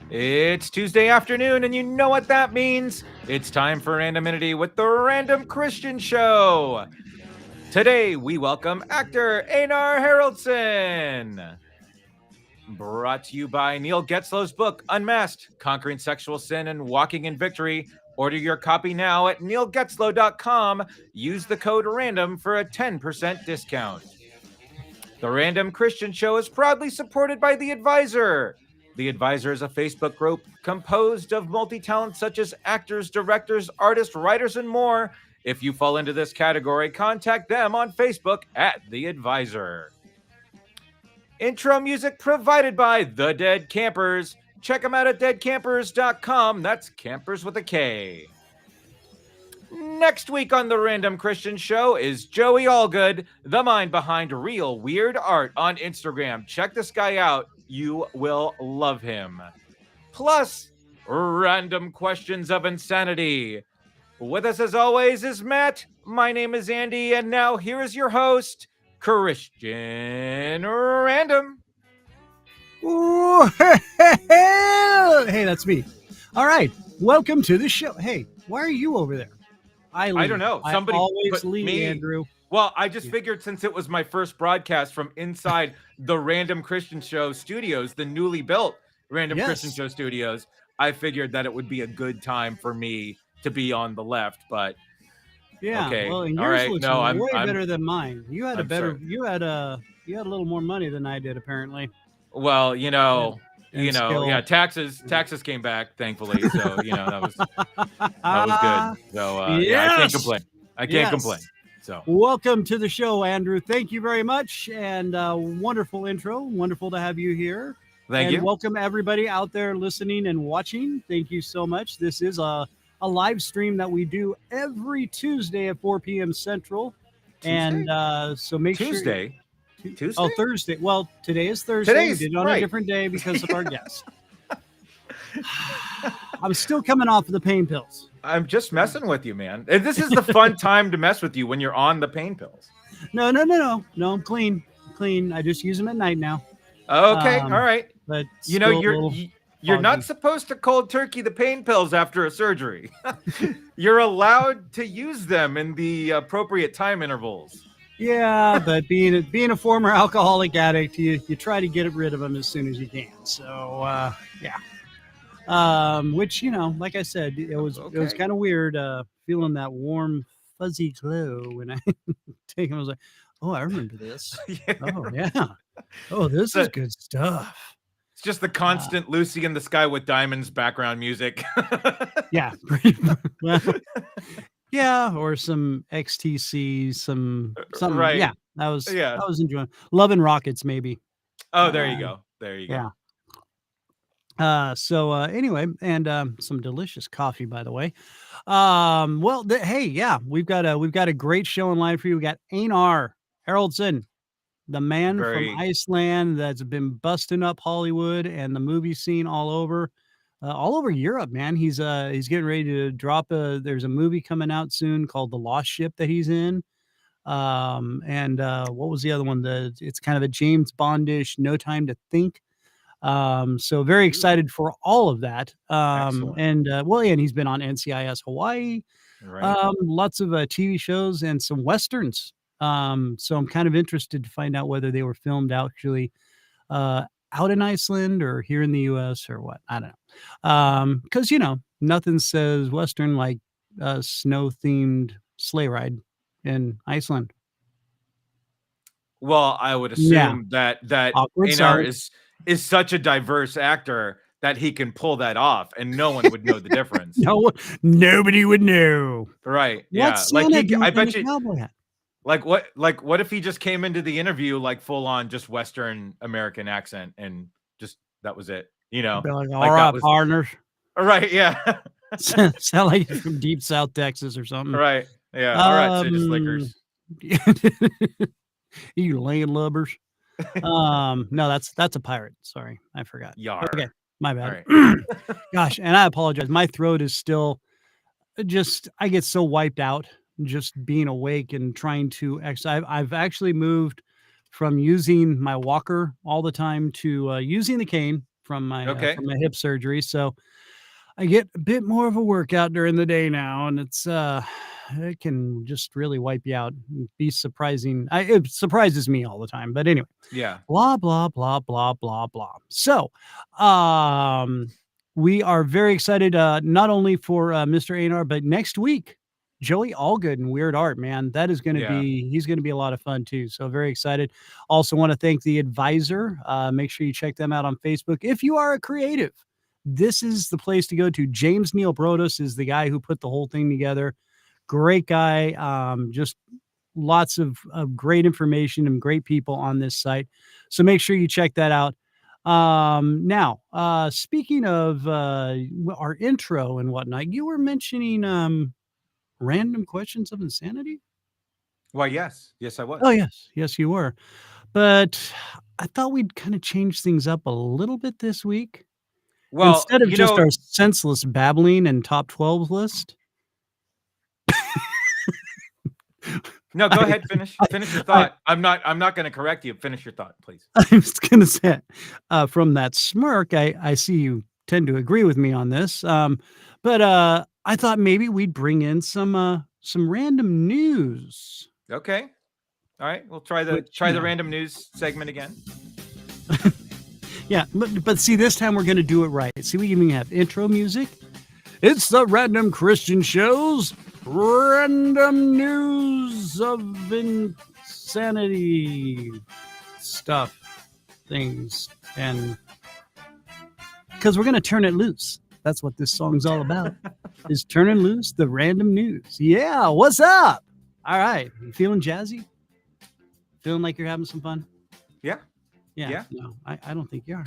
It's Tuesday afternoon, and you know what that means. It's time for Randomity with the Random Christian Show. Today, we welcome actor Einar Haraldsson. Brought to you by Neil Getzlow's book, Unmasked, Conquering Sexual Sin and Walking in Victory. Order your copy now at neilgetzlow.com. Use the code RANDOM for a 10% discount. The Random Christian Show is proudly supported by The Advisor. The Advisor is a Facebook group composed of multi-talents such as actors, directors, artists, writers, and more. If you fall into this category, contact them on Facebook at The Advisor. Intro music provided by The Dead Campers. Check them out at deadcampers.com. That's campers with a K. Next week on the Random Christian Show is Joey Allgood, the mind behind Real Weird Art on Instagram. Check this guy out. You will love him. Plus, random questions of insanity. With us as always is Matt. My name is Andy, and now here is your host, Christian Random. Ooh, hey, that's me. All right, welcome to the show. Hey, why are you over there? I don't know. Somebody always put leave, me, Andrew. Well, I just figured since it was my first broadcast from inside the Random Christian Show studios, the newly built Random Christian Show studios, I figured that it would be a good time for me to be on the left. But yeah, okay, well, and all yours right. looks No, I'm better than mine. You had you had a little more money than I did, apparently. Well, yeah, taxes came back, thankfully. So that was good. So yeah, I can't complain. I can't complain. So welcome to the show, Andrew. Thank you very much, and wonderful intro. Wonderful to have you here. Thank you. Welcome everybody out there listening and watching. Thank you so much. This is a live stream that we do every Tuesday at 4 p.m. Central. Tuesday? And so make Tuesday. sure. Tuesday? Oh, Thursday. Well, today is Thursday. We did it on right. a different day because of our guest. I'm still coming off of the pain pills. I'm just messing with you, man. This is the fun time to mess with you when you're on the pain pills. No. I'm clean. I just use them at night now. Okay, all right. But you're not supposed to cold turkey the pain pills after a surgery. You're allowed to use them in the appropriate time intervals. Yeah, but being a former alcoholic addict, you try to get rid of them as soon as you can. So yeah. Which like I said, it was kind of weird feeling that warm fuzzy glow when I take them. I was like, oh, I remember this. Oh yeah. Oh, this is good stuff. It's just the constant Lucy in the Sky with Diamonds background music. Yeah. Well, yeah, or some XTC, something. Right. Yeah, I was enjoying Love and Rockets, maybe. Oh, there you go. Yeah. So anyway, and some delicious coffee, by the way. Hey, yeah, we've got a great show in line for you. We got Einar Haraldsson, the man from Iceland that's been busting up Hollywood and the movie scene all over Europe, man. He's getting ready to drop there's a movie coming out soon called The Lost Ship that he's in. And what was the other one? It's kind of a James Bondish No Time to Think. So very excited for all of that. And he's been on NCIS Hawaii, lots of TV shows and some Westerns. So I'm kind of interested to find out whether they were filmed actually, out in Iceland or here in the US or what. I don't know. Cause nothing says Western like a snow themed sleigh ride in Iceland. Well, I would assume that Einar is such a diverse actor that he can pull that off and no one would know the difference. No, nobody would know. Right. Yeah. I bet you. Like what if he just came into the interview like full on just Western American accent and just that was it, Be like, all right, partners. Right, yeah. Sound like you're from deep South Texas or something. Right. Yeah. All right, City Slickers. You landlubbers. No, that's a pirate. Sorry, I forgot. Yar. Okay, my bad. Right. Gosh, and I apologize. My throat is still I get so wiped out just being awake and trying to exercise. I've actually moved from using my walker all the time to using the cane from my Okay. hip surgery, so I get a bit more of a workout during the day now, and it can just really wipe you out and be surprising. It surprises me all the time, but anyway. Yeah. Blah, blah, blah, blah, blah, blah. So, um, we are very excited, not only for, Mr. Einar, but next week, Joey Allgood and Weird Art, man. That is gonna Yeah. be he's gonna be a lot of fun too, so very excited. Also wanna thank The Advisor. Make sure you check them out on Facebook. If you are a creative, this is the place to go to. James Neil Brodos is the guy who put the whole thing together. Great guy, just lots of great information and great people on this site. So make sure you check that out. Now, speaking of our intro and whatnot, you were mentioning random questions of insanity. Why, yes. Yes, I Oh, was. yes. Yes, you were. But I thought we'd kind of change things up a little bit this week. Well, Instead of just our senseless babbling and top 12 list. No, go I ahead. Finish your I thought. I'm not going to correct you. Finish your thought, please. I was gonna say, from that smirk, I see you tend to agree with me on this. But I thought maybe we'd bring in some random news. Okay. All right. We'll try the Which, you know, random news segment again. yeah, but see, this time we're gonna do it right. See, we even have intro music. It's the Random Christian Show's random news of insanity stuff, things, and because we're going to turn it loose. That's what this song's all about, is turning loose the random news. Yeah, what's up? All right, you feeling jazzy? Feeling like you're having some fun? Yeah. Yeah. No, I don't think you are.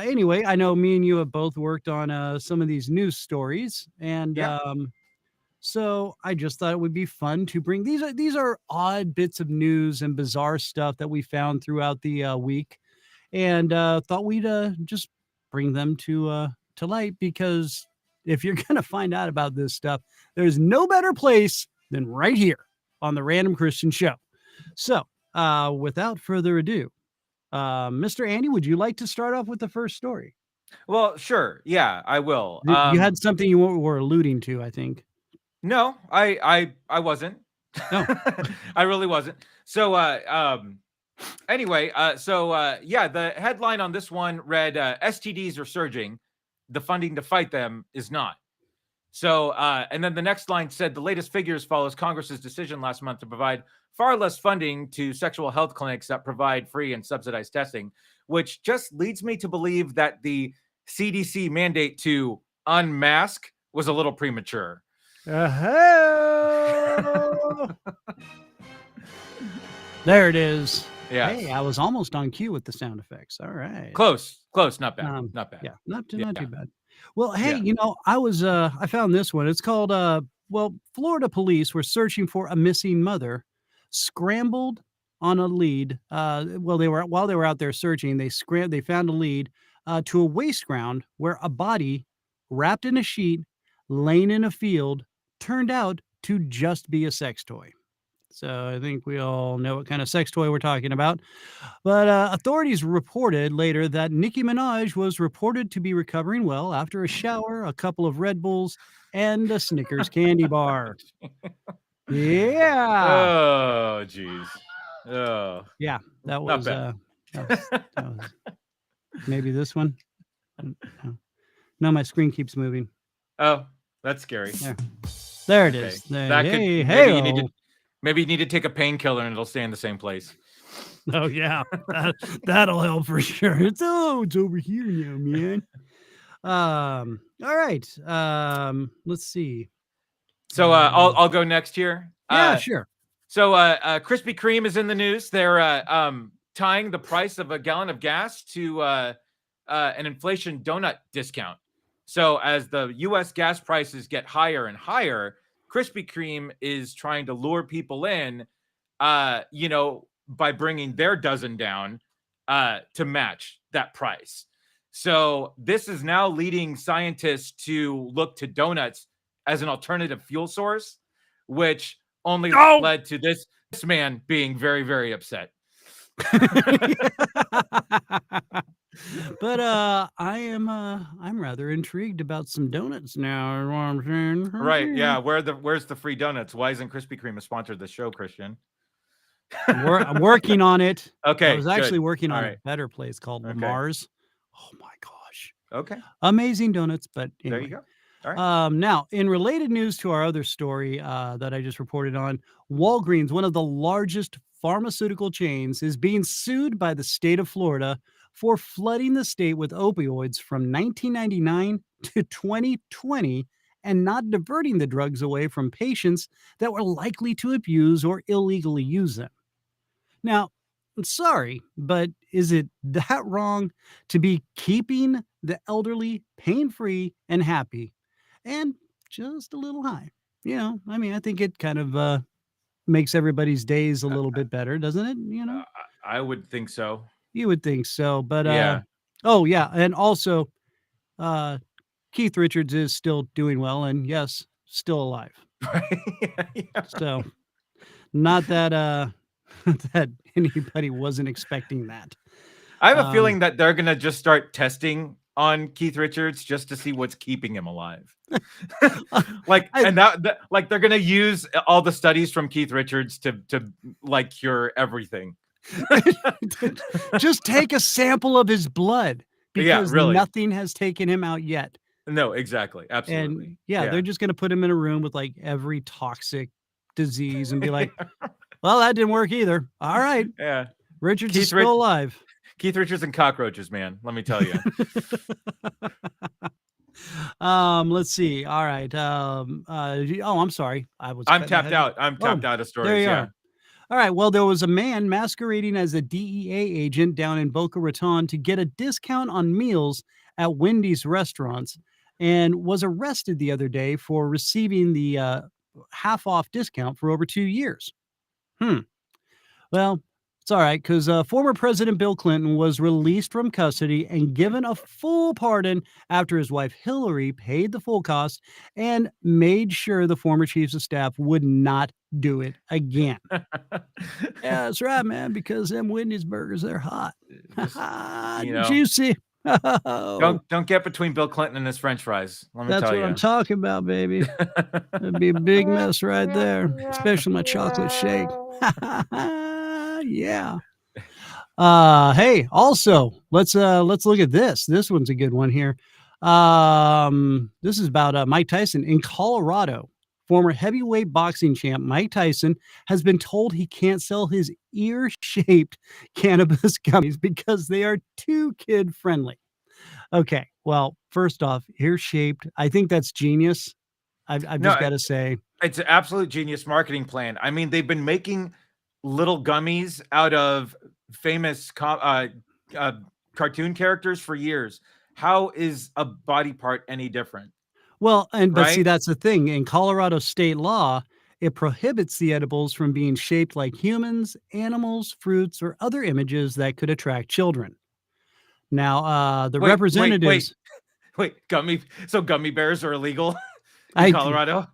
Anyway, I know me and you have both worked on some of these news stories, and Yeah. so I just thought it would be fun to bring these are odd bits of news and bizarre stuff that we found throughout the week, and thought we'd just bring them to light, because if you're gonna find out about this stuff, there's no better place than right here on the Random Christian Show. So, without further ado, Mr. Andy, would you like to start off with the first story? Well, sure. Yeah, I will. You had something you were alluding to, I think. No, I wasn't. No. I really wasn't. So anyway, yeah, the headline on this one read STDs are surging, the funding to fight them is not. So and then the next line said the latest figures follows Congress's decision last month to provide far less funding to sexual health clinics that provide free and subsidized testing, which just leads me to believe that the CDC mandate to unmask was a little premature. There it is. Yeah. Hey, I was almost on cue with the sound effects. All right. Close, not bad. Not bad. Yeah, not too bad. Well, Yeah. hey, I found this one. It's called Florida police were searching for a missing mother, scrambled on a lead. While they were out there searching, they found a lead to a waste ground where a body wrapped in a sheet, laying in a field, turned out to just be a sex toy. So I think we all know what kind of sex toy we're talking about. But authorities reported later that Nicki Minaj was reported to be recovering well after a shower, a couple of Red Bulls, and a Snickers candy bar. Yeah. Oh, geez. Oh. Yeah, that was, that was maybe this one. No, my screen keeps moving. Oh, that's scary. There it is. Maybe you need to take a painkiller and it'll stay in the same place. Oh yeah, that'll help for sure. It's over here now, man. All right. Let's see. So I'll go next here. Yeah, sure. So Krispy Kreme is in the news. They're tying the price of a gallon of gas to an inflation donut discount. So as the U.S. gas prices get higher and higher, Krispy Kreme is trying to lure people in, by bringing their dozen down to match that price. So this is now leading scientists to look to donuts as an alternative fuel source, which only led to this man being very, very upset. But I'm rather intrigued about some donuts now. Is what I'm saying. Right? Yeah. Where's the free donuts? Why isn't Krispy Kreme a sponsor of the show, Christian? I'm working on it. I Okay. was actually Good. working All on a right. better place called Okay. Lamar's. Oh my gosh, Okay. amazing donuts. But There you anyway. go. All right. Now, in related news to our other story that I just reported on, Walgreens, one of the largest pharmaceutical chains, is being sued by the state of Florida for flooding the state with opioids from 1999 to 2020 and not diverting the drugs away from patients that were likely to abuse or illegally use them. Now, I'm sorry, but is it that wrong to be keeping the elderly pain free and happy and just a little high? I mean, I think it kind of makes everybody's days a little bit better, doesn't it? I would think so. You would think so. But, Yeah. oh, yeah. And also, uh, Keith Richards is still doing well and, yes, still alive. Right. Yeah. So, not that, that anybody wasn't expecting that. I have a feeling that they're gonna just start testing on Keith Richards just to see what's keeping him alive. Like, I and like they're gonna use all the studies from Keith Richards to like cure everything. Just take a sample of his blood Yeah, because really. nothing has taken him out yet. No, exactly. Absolutely. And yeah, they're just gonna put him in a room with like every toxic disease and be like, well, that didn't work either. All right. Yeah. Richards is still alive. Keith Richards and cockroaches, man. Let me tell you. Let's see. All right. I'm sorry. I'm tapped out. I'm tapped out of stories. There you Yeah. are. All right. Well, there was a man masquerading as a DEA agent down in Boca Raton to get a discount on meals at Wendy's restaurants and was arrested the other day for receiving the half off discount for over 2 years. Well, it's all right because former President Bill Clinton was released from custody and given a full pardon after his wife Hillary paid the full cost and made sure the former chiefs of staff would not do it again. Yeah, that's right, man, because them Wendy's burgers, they're hot. Just, Juicy. don't get between Bill Clinton and his French fries. Let me That's tell what you. I'm talking about, baby. That'd be a big mess right there, especially my chocolate shake. Yeah. Hey, also, let's look at this. This one's a good one here. This is about Mike Tyson in Colorado. Former heavyweight boxing champ Mike Tyson has been told he can't sell his ear-shaped cannabis gummies because they are too kid-friendly. Okay, well, first off, ear-shaped, I think that's genius. I've just got to say. It's an absolute genius marketing plan. I mean, they've been making little gummies out of famous cartoon characters for years. How is a body part any different? Well, but see, Right? that's the thing. In Colorado state law, it prohibits the edibles from being shaped like humans, animals, fruits, or other images that could attract children. Now, the representatives. Wait, so gummy bears are illegal in Colorado?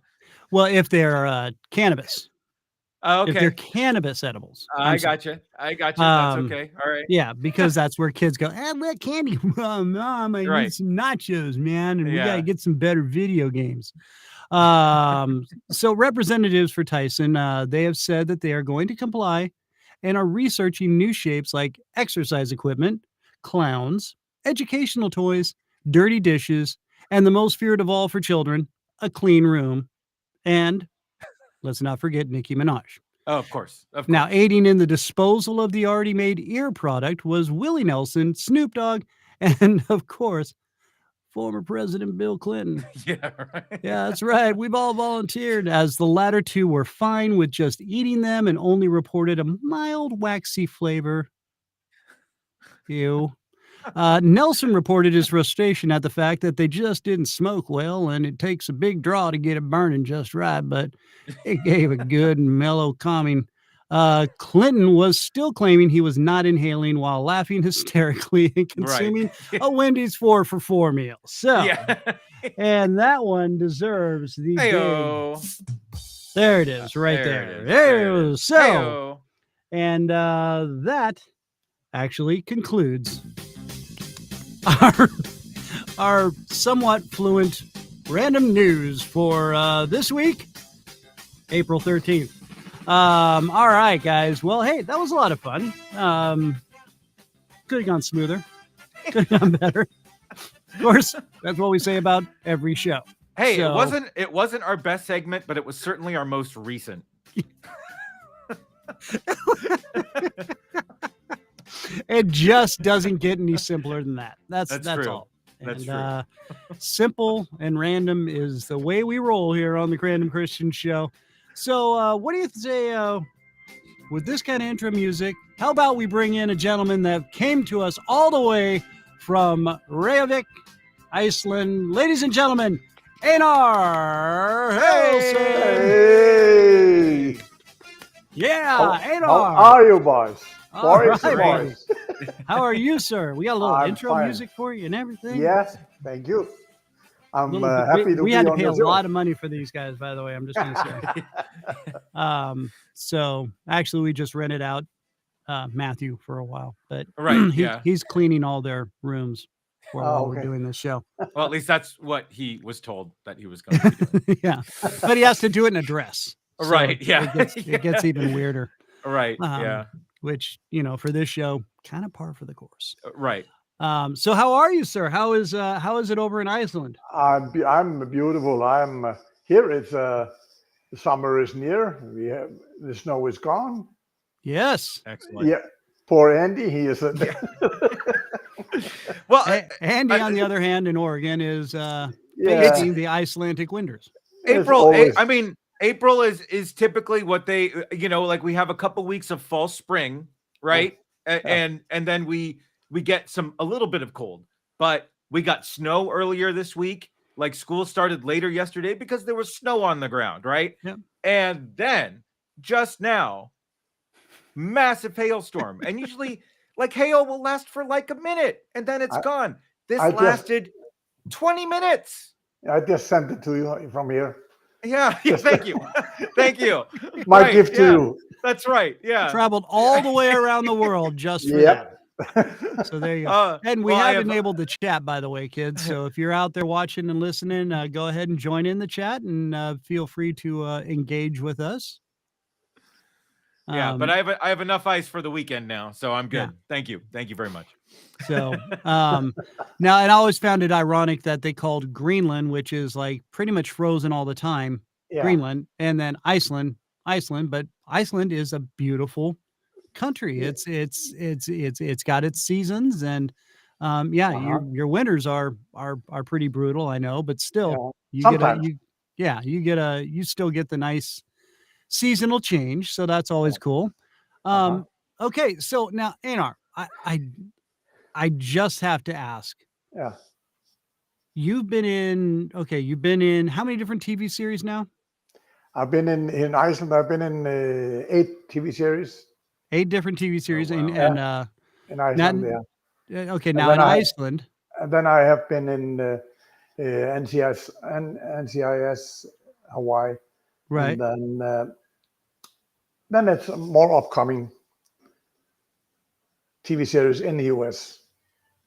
Well, if they're cannabis. Oh, If they're okay. cannabis edibles. I got you. That's okay. All right. Yeah, because that's where kids go, what candy? Mom, I Right. need some nachos, man. And we got Yeah. to get some better video games. So representatives for Tyson, they have said that they are going to comply and are researching new shapes like exercise equipment, clowns, educational toys, dirty dishes, and the most feared of all for children, a clean room. And let's not forget Nicki Minaj. Oh, of course. Now, aiding in the disposal of the already made ear product was Willie Nelson, Snoop Dogg, and of course, former President Bill Clinton. Yeah, right. Yeah, that's right. We've all volunteered, as the latter two were fine with just eating them and only reported a mild waxy flavor. Ew. Nelson reported his frustration at the fact that they just didn't smoke well, and it takes a big draw to get it burning just right, but it gave a good and mellow calming. Clinton was still claiming he was not inhaling while laughing hysterically and consuming a Wendy's 4 for $4 meal. So, and that one deserves the big. There it is, right there. There it is. So, Hey-o. And that actually concludes our somewhat fluent random news for this week, April 13th. All right, guys. Well, hey, that was a lot of fun. Could have gone smoother. Could have gone better. Of course, that's what we say about every show. Hey, it wasn't our best segment, but it was certainly our most recent. It just doesn't get any simpler than that. That's true. all. That's and, true. Simple and random is the way we roll here on the Random Christian Show. So what do you say with this kind of intro music? How about we bring in a gentleman that came to us all the way from Reykjavik, Iceland. Ladies and gentlemen, Einar Haraldsson. Hey! Yeah, Einar. How are you, boys? All Boys, right, boys. How are you, sir? We got a little I'm intro fine. music for you and everything. Yes, thank you. I'm Little- happy to we be had to on pay the a show. lot of money for these guys, by the way. I'm just going to say. So actually, we just rented out Matthew for a while, but Right, he's cleaning all their rooms while we're okay. doing this show. Well, at least that's what he was told that he was going to be doing. Yeah, but he has to do it in a dress. So Right, yeah. it gets even weirder. Right, Um, yeah. Which, for this show, kind of par for the course. Right. So how are you, sir? How is it over in Iceland? I'm beautiful. I'm here. It's summer is near. The snow is gone. Yes. Excellent. Yeah. Poor Andy. He is. Well, Andy, on the other hand, in Oregon, is facing the Icelandic winters. April is typically what they, like we have a couple weeks of false spring, right? And then we get a little bit of cold, but we got snow earlier this week. Like school started later yesterday because there was snow on the ground, right? Yep. And then just now, massive hailstorm. And usually like hail will last for like a minute and then it's gone. This lasted 20 minutes. I just sent it to you from here. Yeah, thank you. Thank you. My gift to you. That's right. Yeah. Traveled all the way around the world just for that. So there you go. And we have enabled the chat, by the way, kids. So if you're out there watching and listening, go ahead and join in the chat and feel free to engage with us. Yeah, but I have enough ice for the weekend now, so I'm good. Yeah. Thank you very much. So now, and I always found it ironic that they called Greenland, which is like pretty much frozen all the time, Greenland, and then Iceland, but Iceland is a beautiful country. It's got its seasons, and your winters are pretty brutal, I know, but still you still get the nice seasonal change, so that's always cool. Okay, so now Einar, I just have to ask. Yeah. You've been in how many different TV series now? I've been in Iceland. I've been in 8 TV series. 8 different TV series. In Iceland, Okay, now in Iceland. And then I have been in NCIS Hawaii. Right. And then it's more upcoming TV series in the US.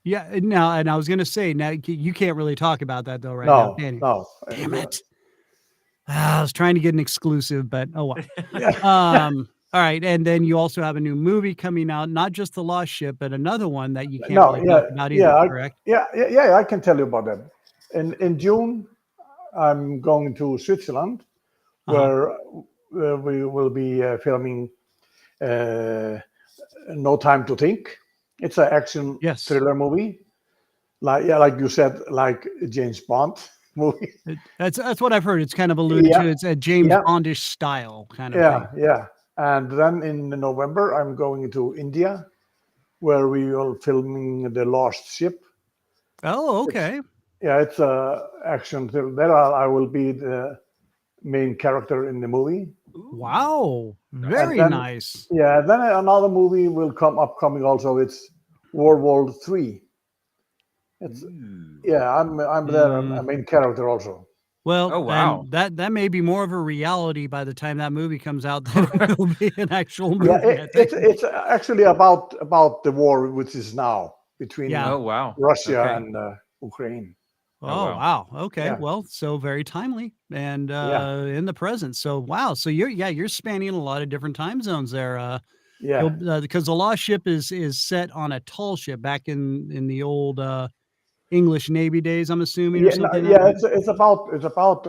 Yeah, now, and I was going to say, now you can't really talk about that though, right? No, now, no. Damn it. I was trying to get an exclusive, but oh well. All right, and then you also have a new movie coming out, not just The Lost Ship, but another one that you can't really talk about either, correct? Yeah, I can tell you about that. In June, I'm going to Switzerland, where we will be filming No Time to Think. It's an action thriller movie, like you said, like James Bond movie. That's what I've heard. It's kind of alluded to. It's a James Bondish style kind of thing. Yeah. And then in November, I'm going to India, where we are filming The Lost Ship. Oh, okay. It's a action thriller. There I will be the main character in the movie. Wow, very nice. Yeah, then another movie will upcoming also. It's World War III. It's I'm there. I'm a main character also. Well, and that may be more of a reality by the time that movie comes out than it will be an actual movie. Yeah, it's actually about the war which is now. between Yeah. Oh, wow. Russia Okay. and Ukraine. Oh, wow. wow. Okay. Yeah. Well, so very timely and Yeah. in the present. So wow. So you're spanning a lot of different time zones there. Yeah. Because the Lost Ship is set on a tall ship back in the old English Navy days, I'm assuming, or Yeah. No, something like yeah. that. It's about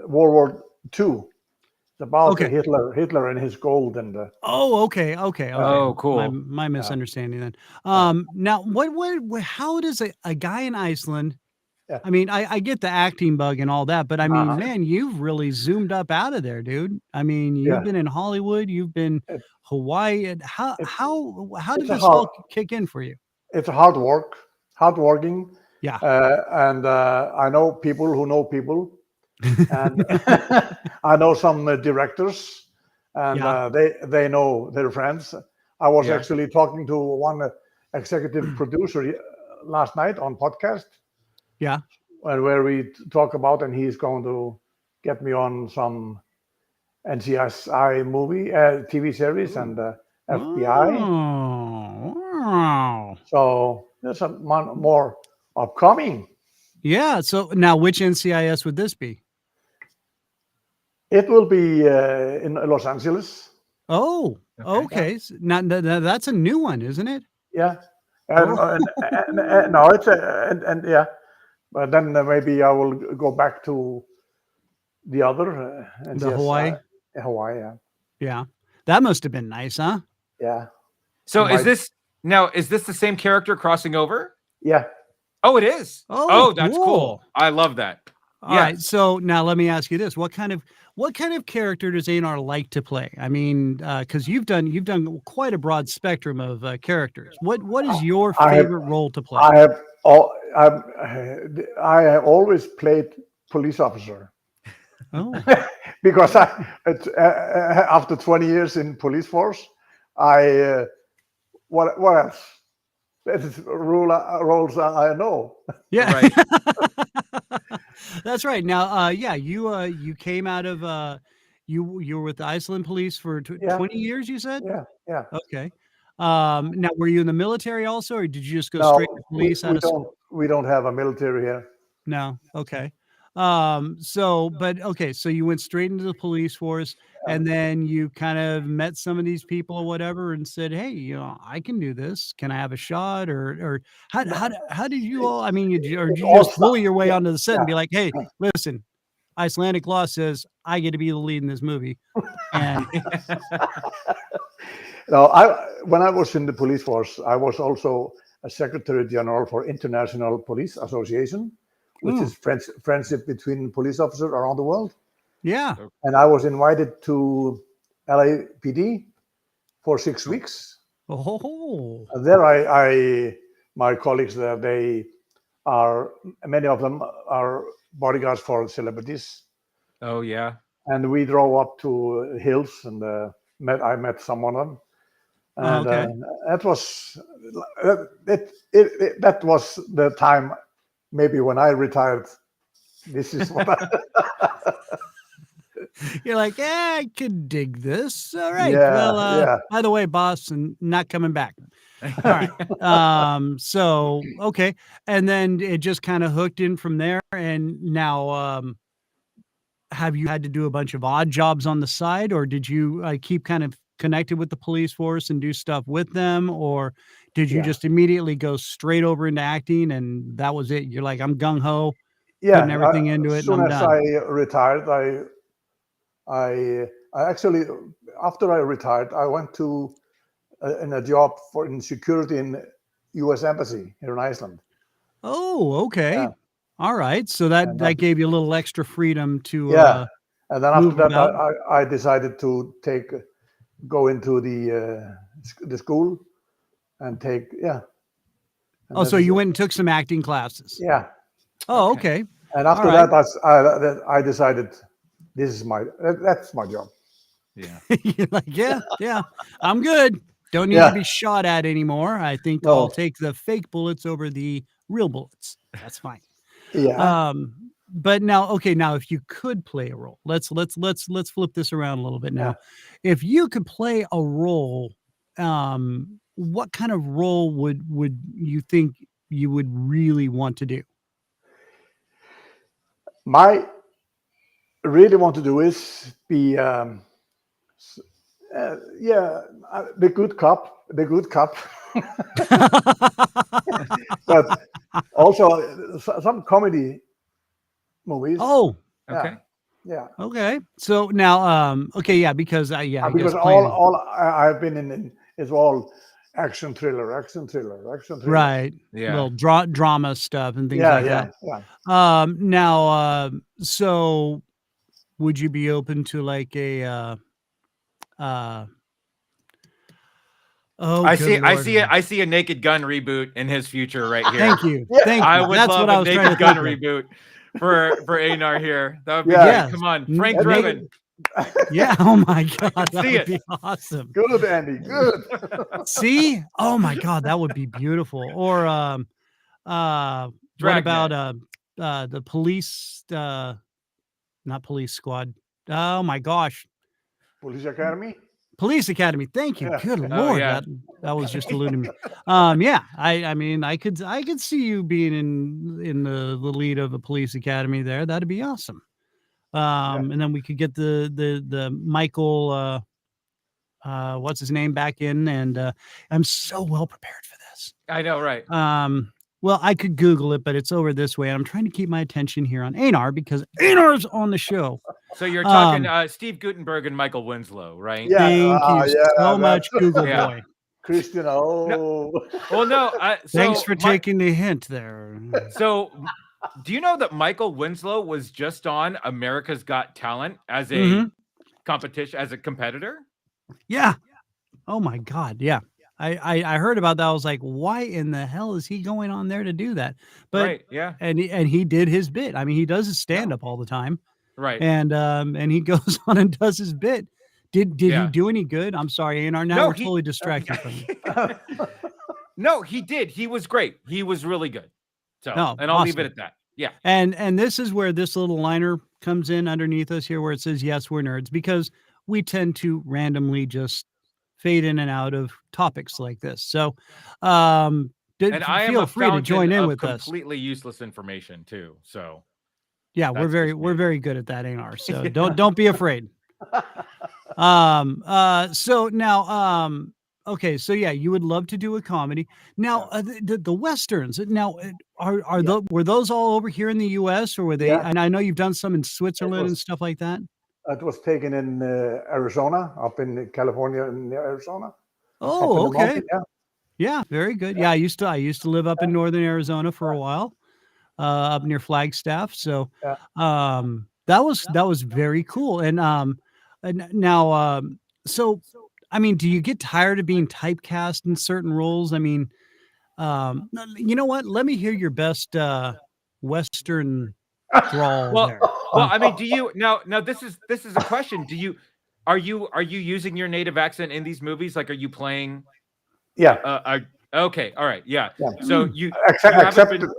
World War II. It's about Okay. Hitler and his gold and Oh, okay. Oh, My cool. my yeah. misunderstanding then. Yeah. Now how does a guy in Iceland? Yeah. I mean, I get the acting bug and all that, but I mean, Uh-huh. man, you've really zoomed up out of there, dude. I mean, you've Yeah. been in Hollywood, you've been It, Hawaii. And it, how did it's a this all kick in for you? it's a hard working, Yeah. and I know people who know people, and I know some directors, and Yeah. they know their friends. I was Yeah. actually talking to one executive producer last night on podcast, Yeah. where we talk about, and he's going to get me on some NCSI movie, TV series, and FBI. Oh, wow. So there's a more upcoming. Yeah. So now which NCIS would this be? It will be in Los Angeles. Oh, Okay. okay. Now that's a new one, isn't it? Yeah. Oh, And no, it's and yeah, but then maybe I will go back to the other the Hawaii. Hawaii. Yeah, Yeah. That must have been nice, huh? yeah. So My- is this the same character crossing over? Yeah. Oh, it is. Oh, That's cool. cool. I love that. All right. So now let me ask you this: what kind of character does Einar like to play? I mean, because you've done quite a broad spectrum of characters. What is your favorite role to play? I have I have always played police officer Oh, because after 20 years in police force, I what else? That is roles I know. yeah. Right. That's right. Now, you came out of you were with the Iceland police for Yeah. 20 years. You said. Yeah. Okay. Now, were you in the military also, or did you just go No, straight to police out of school? we don't have a military here. No. Okay. So you went straight into the police force and then you kind of met some of these people or whatever and said, "Hey, I can do this. Can I have a shot?" Or how did you all, I mean, did you just bully your way onto the set and be like, "Hey, listen, Icelandic law says I get to be the lead in this movie." And No, when I was in the police force, I was also a secretary general for International Police Association, which is friendship between police officers around the world. yeah. And I was invited to LAPD for 6 weeks. Oh. And there, my colleagues there, many of them are bodyguards for celebrities. Oh, yeah. And we drove up to hills and I met some of them. And Okay. that was the time maybe when I retired. This is what You're like, yeah, I could dig this. All right. Yeah, Well, yeah. by the way, boss, and not coming back. All right. So okay. And then it just kind of hooked in from there. And now have you had to do a bunch of odd jobs on the side, or did you keep kind of connected with the police force and do stuff with them, or did you Yeah. just immediately go straight over into acting and that was it? You're like, I'm gung ho, yeah, putting everything into it, as and soon I'm as done. I retired, I actually, after I retired, I went to in a job in security in U.S. Embassy here in Iceland. Oh, okay. Yeah. All right. So that gave you a little extra freedom to Yeah, and then after move that, about. I decided to go into the school and take And Oh, so you went and took some acting classes. Yeah, Oh, Okay. okay. and after All that, I decided that's my job. Yeah. You're like, yeah, I'm good. Don't need Yeah. to be shot at anymore. I think No. I'll take the fake bullets over the real bullets. That's fine. Yeah, But now if you could play a role, let's flip this around a little bit now. If you could play a role what kind of role would you think you would really want to do? My really want to do is be the good cop, but also some comedy movies. Oh, Okay. Yeah. okay. So now, okay, yeah, because I guess Because playing all I've been in is all action thriller. right, Yeah. little drama stuff and things Yeah, like that. yeah. Now, so would you be open to like a oh, I good see. I Lord. see. I see a Naked Gun reboot in his future right here. Thank you. Yeah. Thank I you. would That's love what a I was trying to Naked Gun think of. reboot for Einar here. That would be Yeah. great. Yes. Come on, N- Frank Naked- Drebin. Yeah. Oh my God. That see would it. be awesome. Good, Andy. Good. See? Oh my God. That would be beautiful. Or, what Dragnet. about, the police, not police squad. Oh my gosh. Police Academy. Police Academy. Thank you. Yeah. Good Oh Lord. yeah. That was just eluding me. Yeah, I mean, I could see you being in the lead of a police academy there. That'd be awesome. And then we could get the Michael, what's his name back in, and I'm so well prepared for this. I know, right? Well, I could Google it, but it's over this way. I'm trying to keep my attention here on Einar because Einar's on the show. So you're talking Steve Guttenberg and Michael Winslow, right? Yeah. Thank you so much, that's- Google Yeah. boy. Christian. Oh. Well, no. So Thanks for taking the hint there. So, do you know that Michael Winslow was just on America's Got Talent as a Mhm. competition, as a competitor? Yeah. Oh my God. Yeah. I heard about that. I was like, why in the hell is he going on there to do that? But Right. Yeah. and he did his bit. I mean, he does his stand up all the time, Right. and he goes on and does his bit. Did Yeah. he do any good? I'm sorry, Einar. Now No, we're he- totally distracted from you. No, he did. He was great. He was really good. So, No, and I'll leave awesome. it at that. Yeah. And this is where this little liner comes in underneath us here, where it says, "Yes, we're nerds," because we tend to randomly just fade in and out of topics like this. So, And I am feel a free to join fountain in of with us. completely useless information too. So, Yeah, That's just we're me. very good at that, Einar. So don't be afraid. So now, okay, so yeah, you would love to do a comedy. Now, the westerns. Now, were those all over here in the U.S. or were they? Yeah. And I know you've done some in Switzerland and stuff like that. It was taken in Arizona, up in California, in Arizona. Oh, Up in the okay. mountain, yeah. Yeah, very good. Yeah, I used to live up in northern Arizona for a while, up near Flagstaff. So, Yeah. that was very cool. And now, so I mean, do you get tired of being typecast in certain roles? I mean, you know what? Let me hear your best Western drawl well, there. well, I mean, do you now? This is a question. Are you using your native accent in these movies? Like, are you playing? Yeah. Okay. All right. Yeah. Yeah. So you Except haven't been-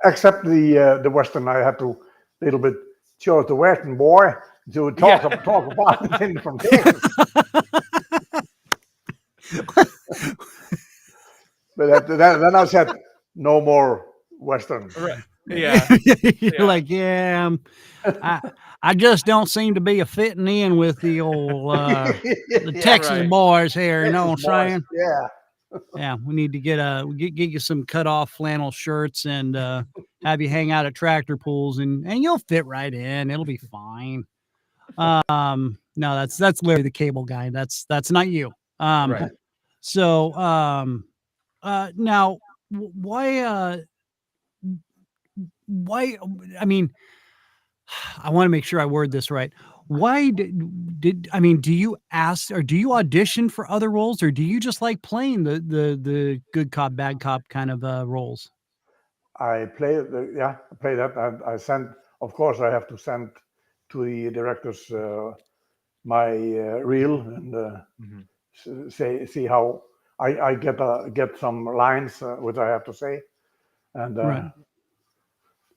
except the Western, I had to little bit show the Western boy to talk Yeah. talk about it from Texas. But then I said no more Western. Right. Yeah. You're Yeah. like, yeah, I just don't seem to be a fitting in with the old the Texas right. boys here. You know what I'm Texas boys, saying? Yeah. Yeah, we need to get you some cut off flannel shirts and have you hang out at tractor pools and you'll fit right in. It'll be fine. No, that's Larry the Cable Guy. That's not you. Right. So now why I mean I want to make sure I word this right. Why did I mean, do you ask or do you audition for other roles or do you just like playing the good cop, bad cop kind of roles? I play that. And I send, of course, I have to send to the directors my reel and Mhm. see how I get some lines which I have to say, and Right.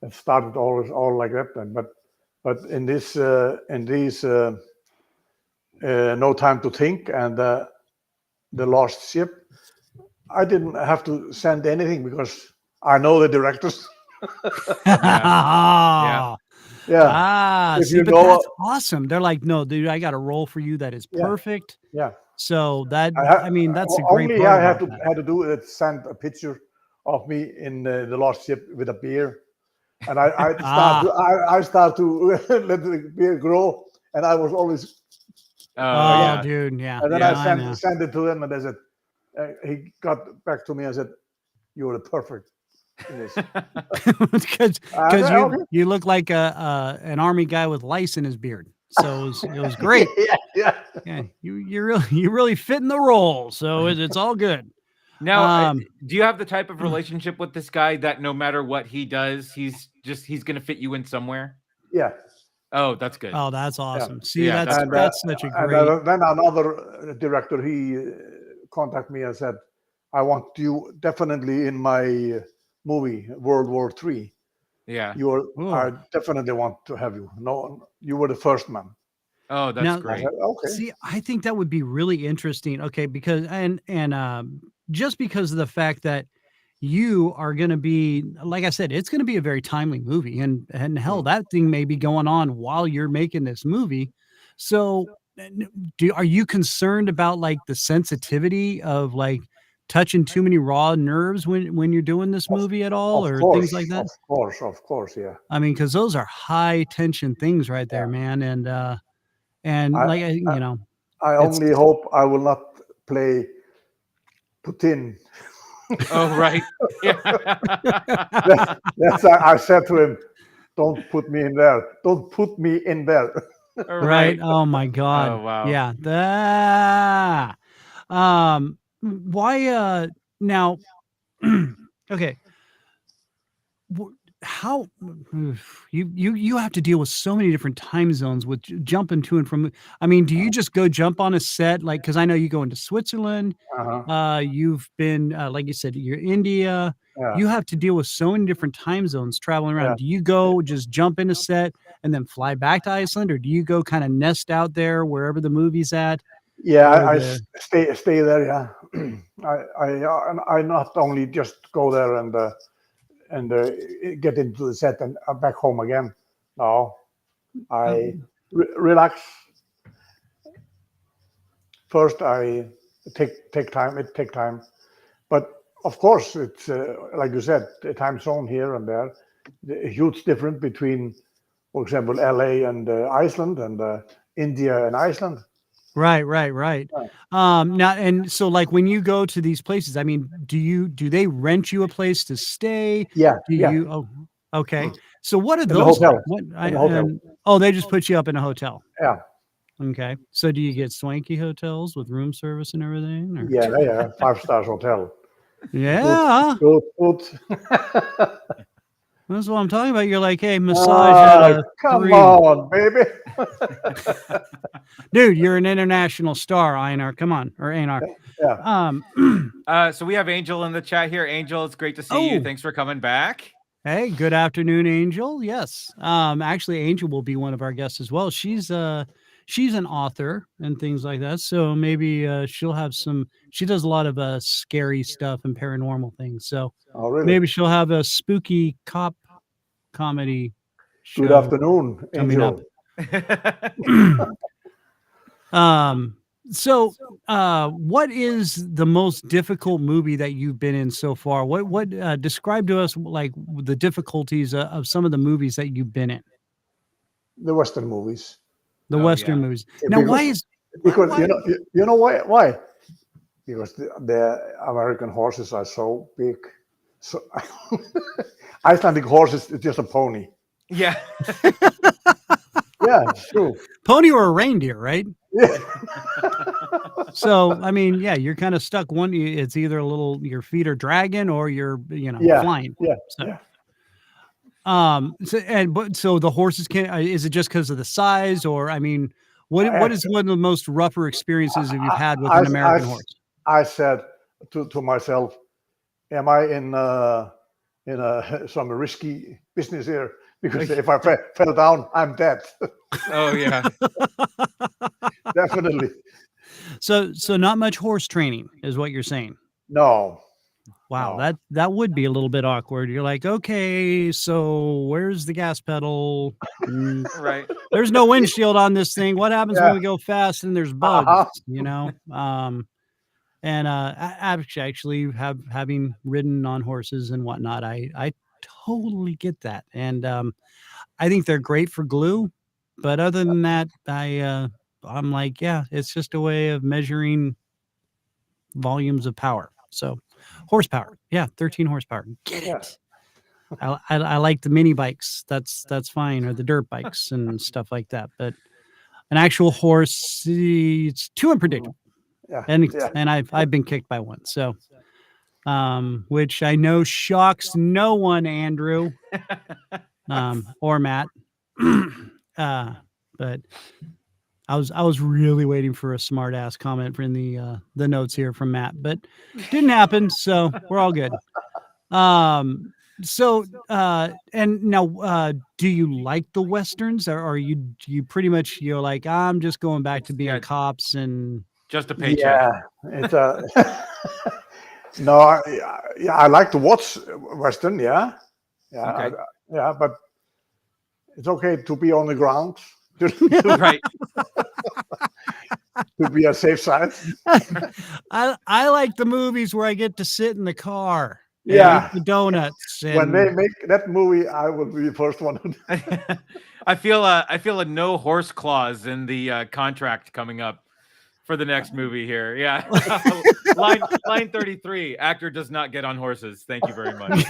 it started all like that. But in these No Time to Think and the Lost Ship, I didn't have to send anything because I know the directors. Yeah. Yeah. If See, you but know, that's awesome. They're like, no, dude, I got a role for you that is yeah, perfect. yeah. So that, I I mean, that's a great only part I had about to that. do is send a picture of me in the lost ship with a beer, and I start to let the beer grow, and I was always, Oh, Oh, yeah. dude, yeah. and then Yeah, I I know. sent it to him, and they said, he got back to me and said, "You're the perfect in this." because Okay. you look like an army guy with lice in his beard. So it was great. Yeah. Yeah, you really fit in the role. So it's all good. Now, Um, do you have the type of relationship with this guy that no matter what he does, he's going to fit you in somewhere? Yeah. Oh, that's good. Oh, that's awesome. See, Yeah, that's that's such a And great. then another director, he contacted me and said, "I want you definitely in my movie World War III. Yeah. I Oh. definitely want to have you. No, you were the first man." Oh, that's Now, I great. said, "Okay." see, I think that would be really interesting. Okay, because just because of the fact that you are going to be, like I said, it's going to be a very timely movie, and hell, Mm. that thing may be going on while you're making this movie. So, are you concerned about like the sensitivity of like touching too many raw nerves when you're doing this movie at all, or things like that? Of course, yeah. I mean, because those are high tension things right there, Yeah. man, and I, like I, I it's only hope I will not play Putin. Oh, right. Yeah. That's I said to him, "Don't put me in there. Don't put me in there." right. Right. Oh my God. Oh, wow. Yeah. Why? Now. Okay. How you have to deal with so many different time zones with jumping to and from. I mean, do you just go jump on a set like? Because I know you go into Switzerland. Uh-huh. You've been like you said, you're India. Yeah, You have to deal with so many different time zones traveling yeah, around. Do you go just jump in a set and then fly back to Iceland, or do you go kind of nest out there wherever the movie's at? yeah. Or I the stay there. Yeah, I not only just go there and get into the set and back home again. No, I relax first. I take time. It take time, but of course it's like you said, the time zone here and there. The huge difference between, for example, LA and Iceland, and India and Iceland. right. Yeah. Now, and so like when you go to these places, I mean, do they rent you a place to stay? Yeah, Do yeah, you? Oh, okay. So what are in the those like? hotel. What In the hotel. oh, they just put you up in a hotel. Yeah, Okay. So do you get swanky hotels with room service and everything? Or yeah. 5 stars hotel. Good, yeah, good. that's what I'm talking about. You're like, hey, massage at a Come 3. on, baby. Dude, you're an international star, Einar. Come on, or Einar. Yeah. So we have Angel in the chat here. Angel, it's great to see you. Oh, Thanks for coming back. hey, good afternoon, Angel. Yes. Actually, Angel will be one of our guests as well. She's an author and things like that. So maybe she'll have some. She does a lot of scary stuff and paranormal things. So Oh, really? maybe she'll have a spooky cop comedy Good show afternoon, coming up. So what is the most difficult movie that you've been in so far? What describe to us like the difficulties of some of the movies that you've been in, The Western movies. the Oh, Western yeah. movies. Now, Because why? you know why? Why? Because the American horses are so big. So Icelandic horses is just a pony. Yeah. Yeah, it's true. Pony or a reindeer, right? Yeah. So I mean, yeah, you're kind of stuck. It's either your feet are dragging or you're Yeah. flying. Yeah. So, Yeah. so the horses is it just because of the size, or I mean, what is one of the most rougher experiences you've had with an American horse? I said to myself, "Am I in some risky business here? Because if I fell down, I'm dead." Oh, yeah. Definitely. So not much horse training is what you're saying. No. Wow, No. that would be a little bit awkward. You're like, okay, so where's the gas pedal? Right. There's no windshield on this thing. What happens when Yeah. we go fast and there's bugs? Uh-huh. And actually having ridden on horses and whatnot, I totally get that. And I think they're great for glue, but other than that, I'm like, yeah, it's just a way of measuring volumes of power. So horsepower, yeah, 13 horsepower. Get Yeah. it. I like the mini bikes. That's fine, or the dirt bikes and stuff like that. But an actual horse, it's too unpredictable. Yeah. And Yeah. and I've been kicked by one. So which I know shocks no one, Andrew. Or Matt. But I was really waiting for a smart ass comment from the notes here from Matt, but didn't happen. So we're all good. So and now do you like the westerns, or are you pretty much, you're like, I'm just going back to being cops and just a paycheck? Yeah, it's a no. I like to watch Western. Yeah, yeah, Okay. yeah. But it's okay to be on the ground, Right. to be a safe side. I like the movies where I get to sit in the car. and Yeah. eat the donuts. When they and- make that movie, I will be the first one. I feel a no horse clause in the contract coming up for the next movie here. Yeah. line 33, actor does not get on horses. Thank you very much.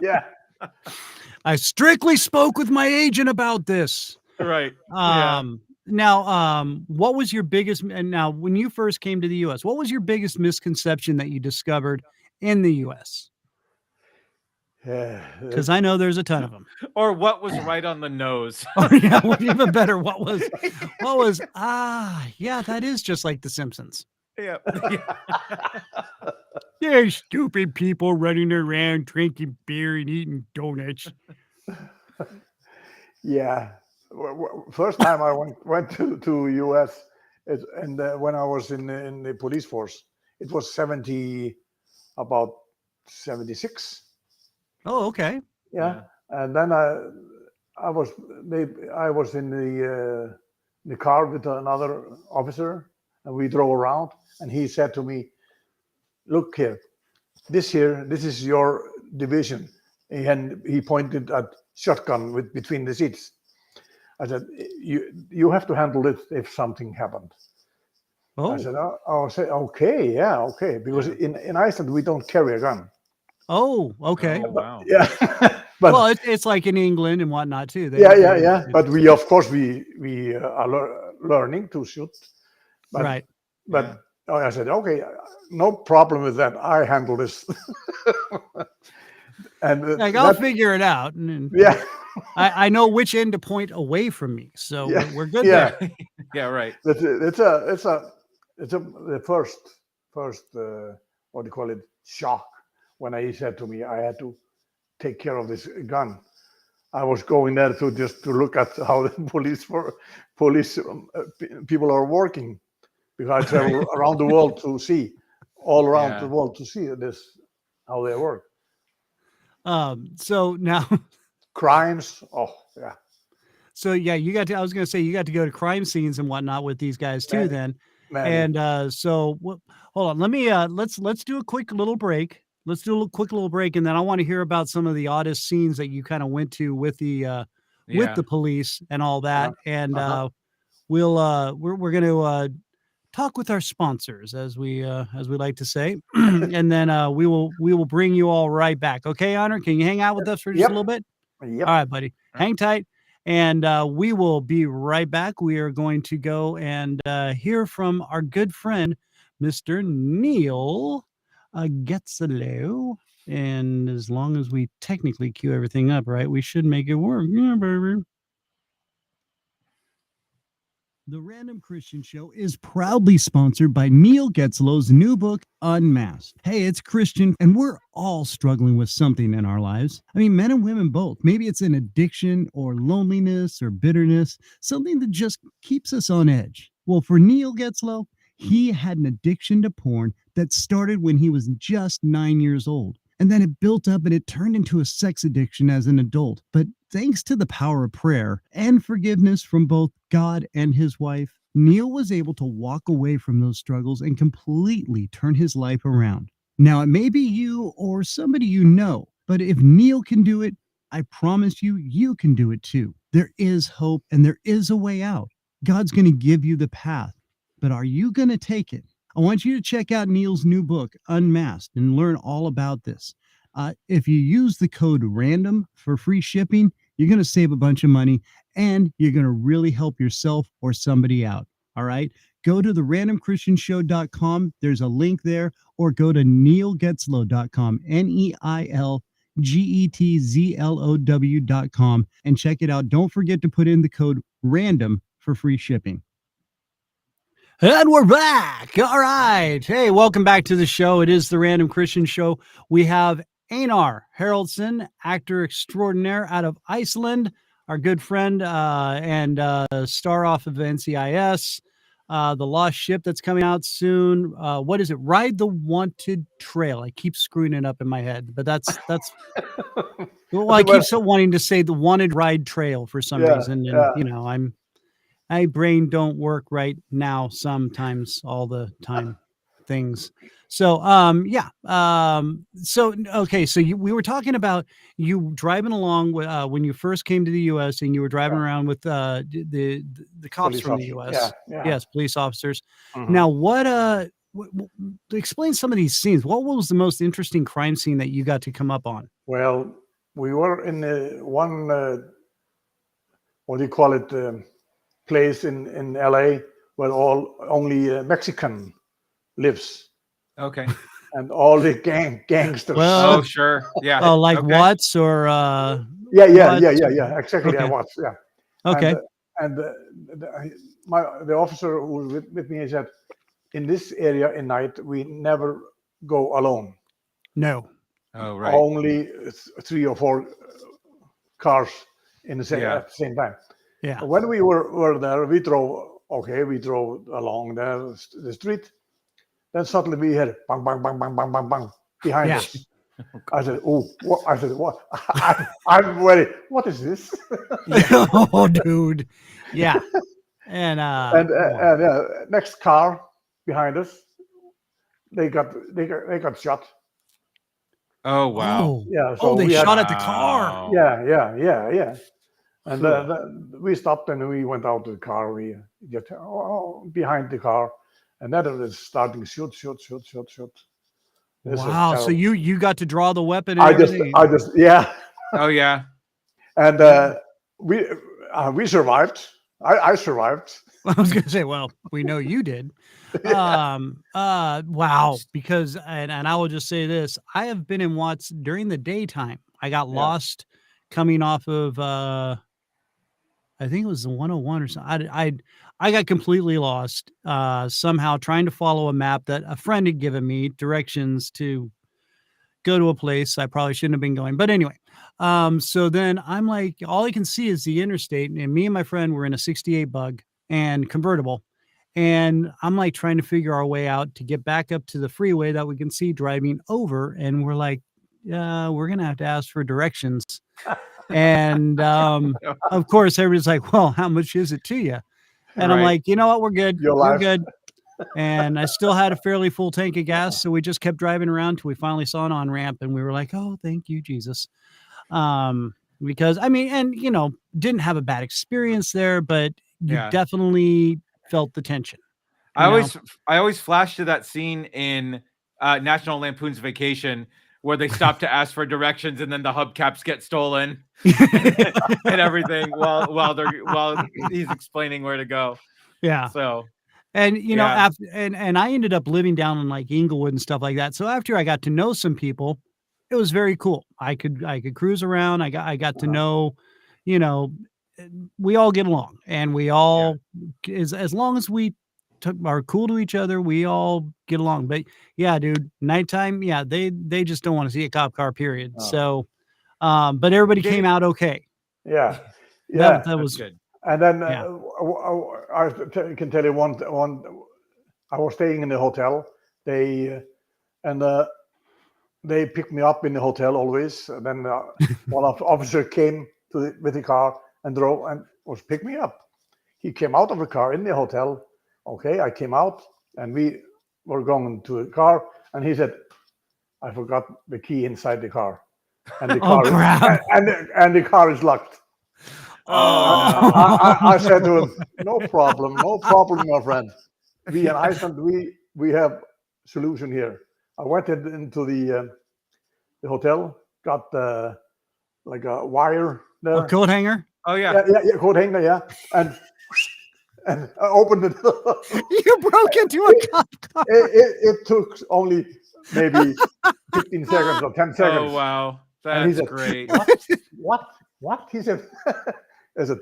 Yeah. I strictly spoke with my agent about this. Right. Now, what was your biggest, and now when you first came to the US, what was your biggest misconception that you discovered in the US? Yeah. Because I know there's a ton of them. Or what was right on the nose? Oh, yeah, well, even better. What was, yeah, that is just like The Simpsons. Yeah. There's stupid people running around drinking beer and eating donuts. Yeah. First time I went to US, and when I was in the police force, it was about 76. Oh, okay. Yeah. And then I was in the car with another officer, and we drove around, and he said to me, "Look here, this is your division," and he pointed at shotgun between the seats. I said, "You have to handle it if something happened." Oh, I said, "I'll say okay, yeah, okay," because in Iceland we don't carry a gun. oh, okay. Oh, wow. Yeah, but Well, it's like in England and whatnot too. yeah. But we, of course, we are learning to shoot. But, Right. But I said, okay, no problem with that. I handle this. And Like, I'll figure it out. And yeah, I know which end to point away from me, so Yeah. we're good Yeah. there. Yeah, right. it's the first what do you call it, shock when he said to me I had to take care of this gun. I was going there to look at how the police people are working, because I travel around the world to see the world to see this, how they work. So now, Crimes. Oh yeah. so yeah, I was going to say, you got to go to crime scenes and whatnot with these guys too, then. Man. And so hold on, let me let's do a quick little break. Let's do a quick little break, and then I want to hear about some of the oddest scenes that you kind of went to with the police and all that. And we're going to talk with our sponsors, as we like to say, and then we will bring you all right back. Okay, Honor, can you hang out with us for just a little bit? Yep. All right, buddy. Hang tight. And we will be right back. We are going to go and hear from our good friend, Mr. Neil Getzelo. And as long as we technically cue everything up, right, we should make it work. Yeah, baby. The Random Christian Show is proudly sponsored by Neil Getzlo's new book, Unmasked. Hey, it's Christian, and we're all struggling with something in our lives. I mean, men and women both. Maybe it's an addiction or loneliness or bitterness, something that just keeps us on edge. Well, for Neil Getzlo, he had an addiction to porn that started when he was just 9 years old. And then it built up and it turned into a sex addiction as an adult. But thanks to the power of prayer and forgiveness from both God and his wife, Neil was able to walk away from those struggles and completely turn his life around. Now, it may be you or somebody you know, but if Neil can do it, I promise you, you can do it too. There is hope and there is a way out. God's going to give you the path, but are you going to take it? I want you to check out Neil's new book, Unmasked, and learn all about this. If you use the code RANDOM for free shipping, you're going to save a bunch of money and you're going to really help yourself or somebody out. All right. Go to therandomchristianshow.com. There's a link there, or go to neilgetzlow.com, NeilGetzlow.com, and check it out. Don't forget to put in the code RANDOM for free shipping. And we're back. All right. Hey, welcome back to the show. It is the Random Christian Show. We have Einar Haraldsson, actor extraordinaire out of Iceland, our good friend and star off of NCIS, The Lost Ship that's coming out soon. What is it? Ride the Wanted Trail. I keep screwing it up in my head, but that's well, I keep so wanting to say the Wanted Ride Trail for some reason. And, you know, my brain don't work right now, sometimes, all the time things. So, okay. So we were talking about you driving along when you first came to the U.S. and you were driving around with the cops Police from the U.S. Yes, police officers. Mm-hmm. Now, explain some of these scenes. What was the most interesting crime scene that you got to come up on? Well, we were in one, what do you call it, place in LA where only Mexican lives. Okay. And all the gangsters. Well, oh, sure. Yeah. Oh, like okay. Watts or yeah. Exactly. Okay. I was. Yeah. Okay. And the officer who was with me said, in this area in night we never go alone. No. Oh, right. Only 3 or 4 cars at the same time. Yeah. When we were there, we drove along the street. Then suddenly we heard bang, bang, bang, bang, bang, bang, bang behind us. I said, "Oh, what?" I said, "What?" I'm worried. What is this? Oh, dude. Yeah. And next car behind us, they got shot. Oh, wow. Oh, Yeah. So they we shot had, at the car. Yeah. And we stopped and we went out to the car. We get behind the car. And then it was starting shoot. Wow! So you got to draw the weapon and I everything. just yeah. Oh, yeah. And we survived. I survived. I was gonna say, well, we know you did. Wow! Because and I will just say this: I have been in Watts during the daytime. I got lost coming off of I think it was the 101 or something. I got completely lost somehow trying to follow a map that a friend had given me directions to go to a place I probably shouldn't have been going. But anyway, so then I'm like, all I can see is the interstate, and me and my friend were in a 68 Bug and convertible. And I'm like trying to figure our way out to get back up to the freeway that we can see driving over. And we're like, we're going to have to ask for directions. And of course, everybody's like, well, how much is it to you? And I'm like, you know what? We're good. We're good. And I still had a fairly full tank of gas. So we just kept driving around till we finally saw an on-ramp. And we were like, oh, thank you, Jesus. Because I mean, and you know, didn't have a bad experience there, but you definitely felt the tension. I always flash to that scene in National Lampoon's Vacation where they stop to ask for directions and then the hubcaps get stolen and everything while he's explaining where to go. Yeah. So, and you know, after and I ended up living down in like Inglewood and stuff like that. So after I got to know some people, it was very cool. I could cruise around. I got to know, you know, we all get along, and we all as long as we are cool to each other, we all get along. But yeah, dude, nighttime, they just don't want to see a cop car, period. So but everybody came out okay. That was good. And then I can tell you one I was staying in the hotel, They and they picked me up in the hotel always. And then one officer came with the car and drove and was pick me up. He came out of the car in the hotel. Okay, I came out and we were going to the car, and he said, "I forgot the key inside the car, and the car and the car is locked." I said to him, no problem, my friend. We in Iceland, we have solution here. I went into the hotel, got like a wire there. A coat hanger? Oh, yeah. Yeah, coat hanger, yeah. And I opened it. You broke into a cop car. It took only maybe 15 seconds or 10 seconds. Oh, wow. That's said, great. What? He said, I said,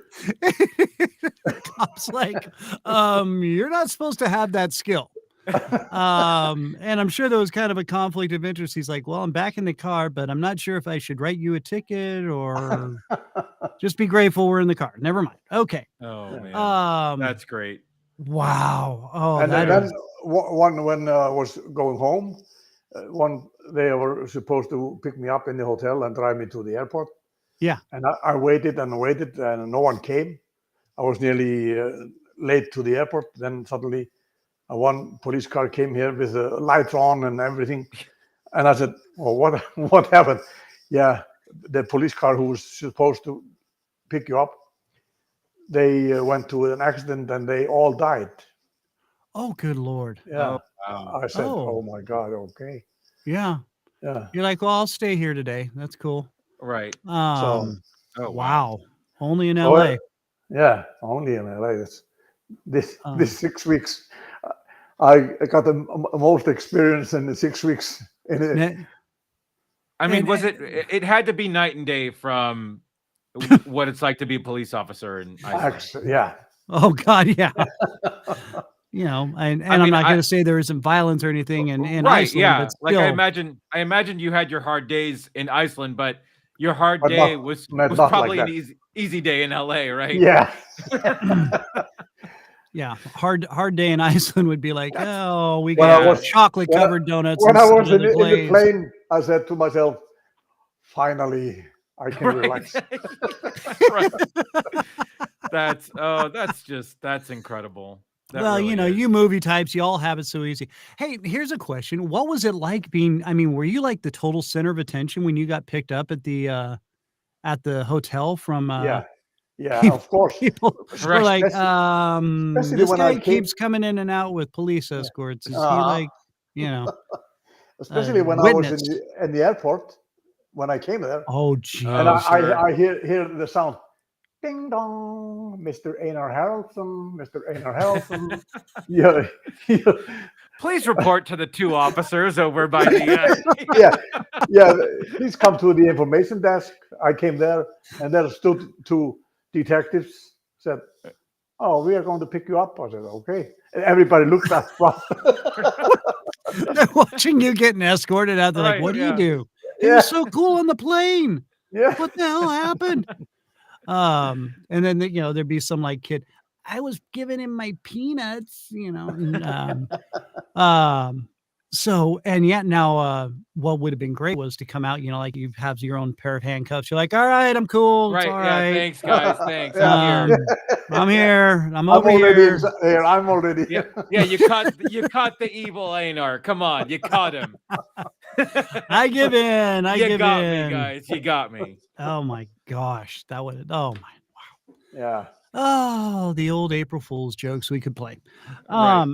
Cop's like, you're not supposed to have that skill. And I'm sure there was kind of a conflict of interest. He's like, well, I'm back in the car, but I'm not sure if I should write you a ticket or just be grateful we're in the car. Never mind. Okay. Oh, man. That's great. Wow. Oh, and then when I was going home, they were supposed to pick me up in the hotel and drive me to the airport. Yeah. And I waited and no one came. I was nearly late to the airport. Then suddenly one police car came here with the lights on and everything. And I said, well, what happened? Yeah, the police car who was supposed to pick you up, they went to an accident and they all died. Oh, good Lord. Yeah. Oh, wow. I said, oh my God, okay. Yeah. Yeah. You're like, well, I'll stay here today. That's cool. Right. Oh, wow. Only in LA. Yeah, only in LA. This 6 weeks, I got the most experience in the 6 weeks. I mean, it had to be night and day from what it's like to be a police officer in Iceland. Yeah. Oh God, yeah. You know, and I'm not going to say there isn't violence or anything in right, Iceland. Yeah, but still, I imagine you had your hard days in Iceland, but your hard day was probably like an easy day in LA, right? Yeah. Yeah, hard day in Iceland would be like, oh, we got chocolate covered donuts. When I was in the plane, I said to myself, finally, I can relax. Right. That's incredible. Well, really, you know, you movie types, you all have it so easy. Hey, here's a question. What was it like were you like the total center of attention when you got picked up at the hotel from Yeah, of course. People were like, this guy keeps coming in and out with police escorts. Is he like, you know? Especially when I was in the airport, when I came there. Oh, geez. And I hear the sound, ding dong, Mr. Einar Haraldsson, Mr. Einar Haraldsson. Yeah. Please report to the two officers over by the. Yeah. Please come to the information desk. I came there, and there stood two detectives. Said, "Oh, we are going to pick you up." I said, "Okay." And everybody looked at me. They're watching you getting escorted out. They're like, "What do you do? It was so cool on the plane. Yeah. What the hell happened?" And then there'd be some like kid. I was giving him my peanuts, you know. So, and yet now, what would have been great was to come out, you know, like you have your own pair of handcuffs. You're like, all right, I'm cool. Right. It's all yeah. right. Thanks, guys. Thanks. I'm here. I'm over here. I'm already here. Yeah. You caught the evil Einar. Come on. You caught him. I give in. You got me, guys. You got me. Oh my gosh. Wow. Yeah. Oh, the old April Fool's jokes we could play. Right.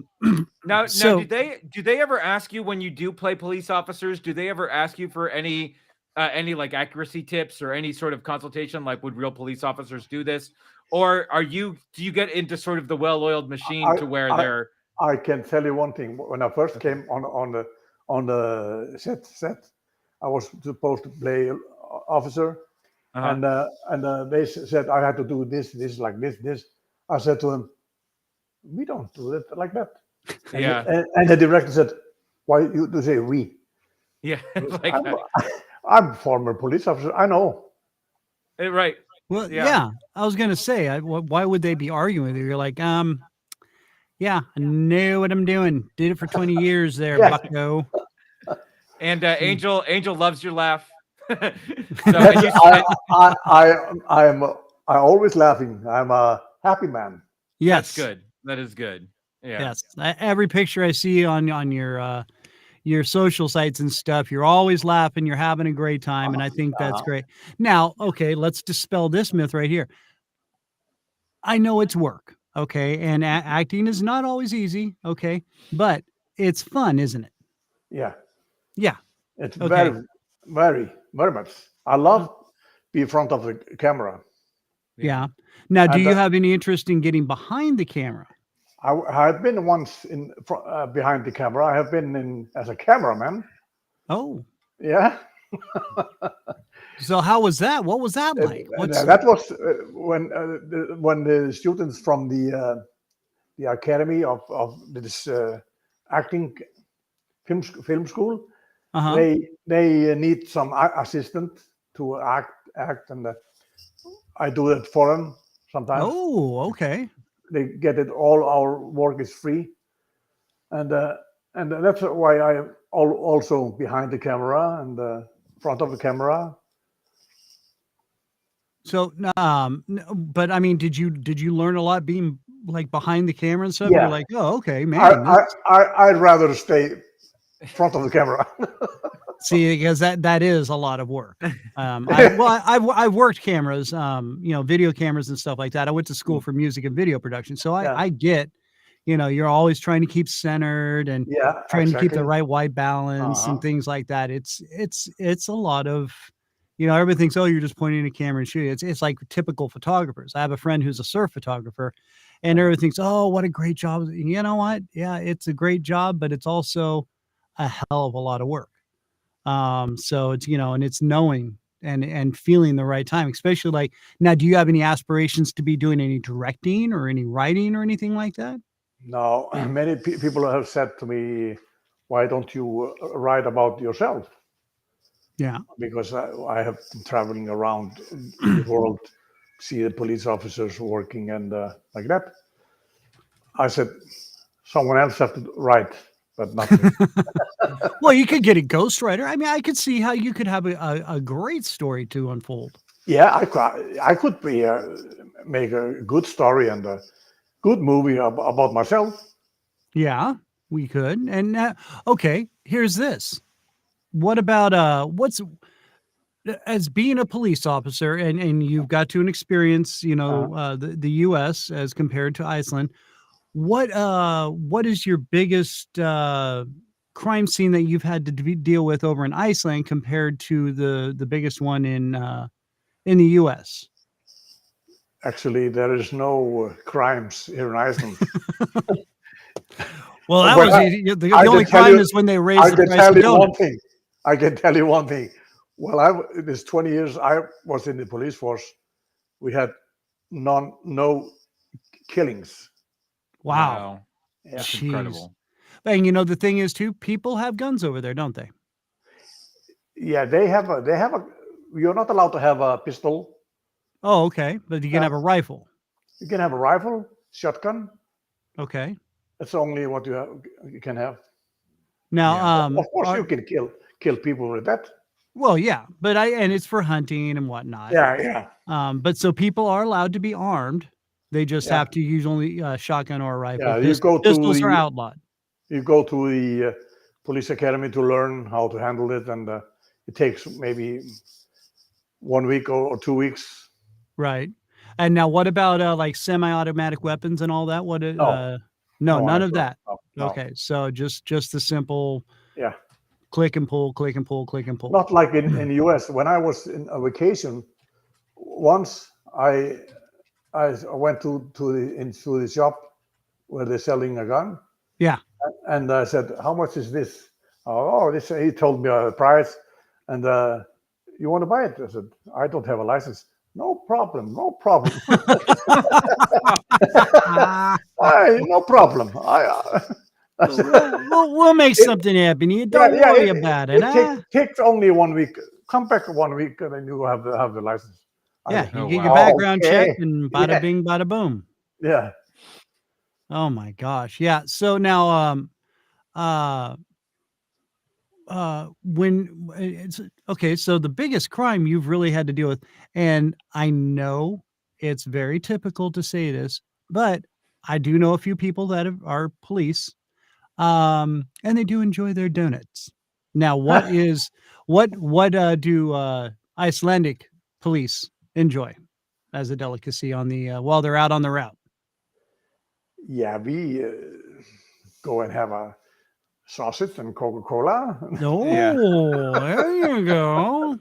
Now, do they ever ask you when you do play police officers? Do they ever ask you for any like accuracy tips or any sort of consultation? Like, would real police officers do this, or do you get into sort of the well-oiled machine to where they're? I can tell you one thing. When I first came on the set, I was supposed to play officer. Uh-huh. And they said I had to do this like this. I said to them, we don't do it like that. And the director said, why you to say we? Yeah. I'm former police officer. I know. Right. Well, yeah. I was going to say, why would they be arguing with you? You're like, Yeah, I know what I'm doing. Did it for 20 years there, Yeah. bucko. And Angel loves your laugh. So That's, and you I always laughing. I'm a happy man. That's Yes. good. That is good. Yeah. Yes. Every picture I see on your social sites and stuff, you're always laughing, you're having a great time, and I think that's great. Now, okay, let's dispel this myth right here. I know it's work, okay, and acting is not always easy, okay, but it's fun, isn't it? Yeah, Yeah. it's Okay. very much. I love be in front of the camera. Yeah. Now, do And you have any interest in getting behind the camera? I have been once in behind the camera. I have been in as a cameraman. Oh, Yeah, so how was that? What was that like? and What's that was when the students from the academy of this acting film school, uh-huh. they need some assistant to act, and I do it for them sometimes. Oh, okay. They get it. All our work is free, and that's why I am also behind the camera and front of the camera. So, but I mean, did you learn a lot being like behind the camera and stuff? You're Yeah, like, oh, okay, I, man. I'd rather stay front of the camera. See, because that is a lot of work. I've worked cameras, video cameras and stuff like that. I went to school for music and video production, so Yeah. I get, you're always trying to keep centered and Yeah, trying to keep exactly. the right white balance and things like that. It's a lot of, everybody thinks, oh, you're just pointing a camera and shooting. It's like typical photographers. I have a friend who's a surf photographer, and everybody thinks, oh, what a great job. You know what? Yeah, it's a great job, but it's also a hell of a lot of work. So it's, and it's knowing and feeling the right time, especially like now, do you have any aspirations to be doing any directing or any writing or anything like that? Now, many people have said to me, "Why don't you write about yourself?" Yeah. Because I have been traveling around the world, see the police officers working and like that. I said, someone else have to write, but not me. Well, you could get a ghostwriter. I mean, I could see how you could have a great story to unfold. Yeah, I could be make a good story and a good movie about myself. Yeah, we could. And okay, here's this. What about what's as being a police officer and you've got to an experience, the US as compared to Iceland. What is your biggest crime scene that you've had to deal with over in Iceland compared to the biggest one in the US? Actually, there is no crimes here in Iceland. Well, that Well, was easy. The I only can tell crime you- is when they I raise the can price tell of you one donuts. thing. I can tell you one thing. Well, this 20 years I was in the police force. We had no killings. Wow. Yeah. That's Jeez. incredible. And the thing is too, people have guns over there, don't they? Yeah, they have a. You're not allowed to have a pistol. Oh, okay. But you can have a rifle. You can have a rifle, shotgun. Okay. That's only what you can have. Now, Of course, you can kill people with that. well, yeah, but and it's for hunting and whatnot. Yeah. But so people are allowed to be armed. They just Yeah. have to use only a shotgun or a rifle. Yeah, you go to Pistols are the- outlawed. You go to the police academy to learn how to handle it, and it takes maybe 1 week or 2 weeks. Right. And now what about like semi-automatic weapons and all that? What no, none of that. No. Okay. So just the simple Yeah. click and pull, click and pull, click and pull. Not like in the US. When I was in a vacation, once I went into the shop where they're selling a gun. Yeah. And I said, "How much is this?" Oh, this. He told me a price, and you want to buy it? I said, "I don't have a license." No problem. No problem. No problem. I said, We'll make something happen. You don't worry about it. Takes only 1 week. Come back 1 week, and then you have the license. Yeah, said, you Oh, get wow. your background Okay. checked and bada Yeah. bing, bada boom. Yeah. Oh my gosh. Yeah. So now, uh, when it's okay, so the biggest crime you've really had to deal with, and I know it's very typical to say this, but I do know a few people that are police, and they do enjoy their donuts. Now, what do Icelandic police enjoy as a delicacy on the while they're out on the route? Yeah, we go and have a sausage and Coca-Cola. Oh, there you go.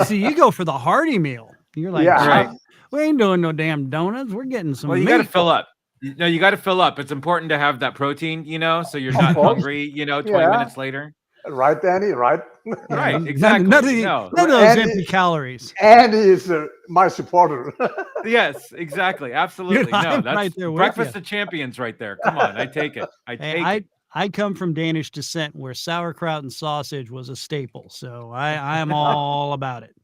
See, you go for the hearty meal. You're like, Yeah. Right. we ain't doing no damn donuts. We're getting some Well, you meat. got to fill up. No, you got to fill up. It's important to have that protein, so you're not course. hungry, 20 Yeah. minutes later. Right, Danny, right? Right, None, exactly. none of those And empty calories. And he is my supporter. Yes, exactly. Absolutely. No, I'm that's right there with breakfast you. of champions right there. Come on, I take it. Hey, I come from Danish descent where sauerkraut and sausage was a staple, so I am all about it.